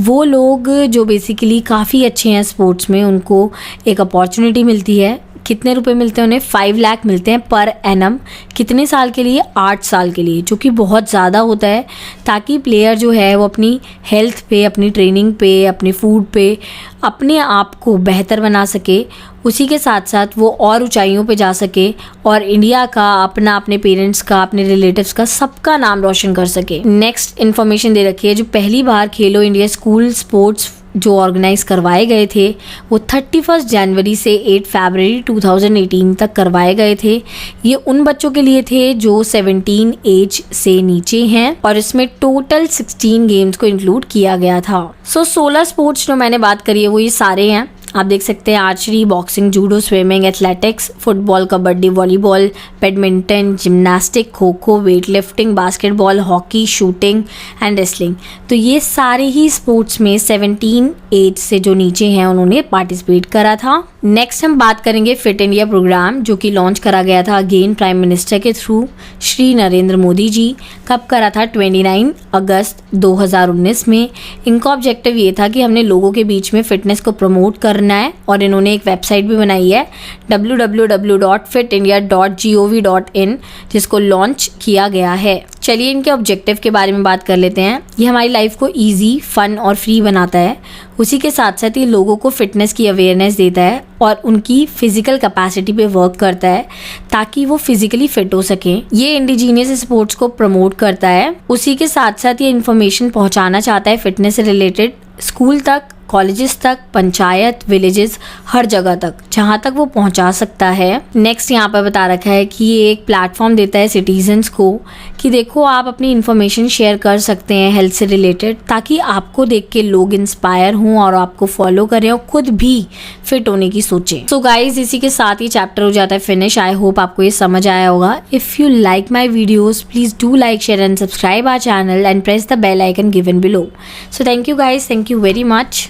वो लोग जो बेसिकली काफ़ी अच्छे हैं स्पोर्ट्स में, उनको एक अपॉर्चुनिटी मिलती है। कितने रुपए मिलते हैं उन्हें? 5 लाख मिलते हैं पर एनम। कितने साल के लिए? 8 साल के लिए, जो कि बहुत ज़्यादा होता है, ताकि प्लेयर जो है वो अपनी हेल्थ पे, अपनी ट्रेनिंग पे, अपने फूड पे अपने आप को बेहतर बना सके। उसी के साथ साथ वो और ऊंचाइयों पे जा सके और इंडिया का, अपना, अपने पेरेंट्स का, अपने रिलेटिव्स का, सबका नाम रोशन कर सके। नेक्स्ट इन्फॉर्मेशन दे रखी है, जो पहली बार खेलो इंडिया स्कूल स्पोर्ट्स जो ऑर्गेनाइज करवाए गए थे वो 31 जनवरी से 8 फरवरी 2018 तक करवाए गए थे। ये उन बच्चों के लिए थे जो 17 एज से नीचे हैं और इसमें टोटल 16 गेम्स को इंक्लूड किया गया था। 16 स्पोर्ट्स जो मैंने बात करी है वो ये सारे हैं। आप देख सकते हैं archery, boxing, judo, swimming, athletics, football, kabaddi, volleyball, badminton, gymnastic, kho kho, weight lifting, basketball, hockey, shooting and wrestling. तो ये सारे ही स्पोर्ट्स में 17 एज से जो नीचे हैं उन्होंने पार्टिसिपेट करा था। नेक्स्ट हम बात करेंगे फिट इंडिया प्रोग्राम, जो कि लॉन्च करा गया था अगेन प्राइम मिनिस्टर के थ्रू, श्री नरेंद्र मोदी जी। कब करा था? 29 अगस्त 2019 में। इनका ऑब्जेक्टिव ये था कि हमने लोगों के बीच में फिटनेस को प्रमोट करना है और इन्होंने एक वेबसाइट भी बनाई है www.fitindia.gov.in, जिसको लॉन्च किया गया है। चलिए इनके ऑब्जेक्टिव के बारे में बात कर लेते हैं। ये हमारी लाइफ को इजी, फन और फ्री बनाता है। उसी के साथ साथ ये लोगों को फिटनेस की अवेयरनेस देता है और उनकी फिजिकल कैपेसिटी पे वर्क करता है ताकि वो फिजिकली फिट हो सकें। ये इंडिजीनियस स्पोर्ट्स को प्रमोट करता है। उसी के साथ साथ ये इन्फॉर्मेशन पहुंचाना चाहता है फिटनेस से रिलेटेड स्कूल तक, कॉलेजेस तक, पंचायत, विलेजेस, हर जगह तक जहाँ तक वो पहुँचा सकता है। नेक्स्ट यहाँ पर बता रखा है कि ये एक प्लेटफॉर्म देता है सिटीजन्स को कि देखो आप अपनी इन्फॉर्मेशन शेयर कर सकते हैं हेल्थ से रिलेटेड, ताकि आपको देख के लोग इंस्पायर हों और आपको फॉलो करें और खुद भी फिट होने की सोचें। सो गाइज, इसी के साथ ये चैप्टर हो जाता है फिनिश। आई होप आपको ये समझ आया होगा। If you like my videos please do like, share and subscribe our channel and press the bell icon given below. So thank you guys, thank you very much.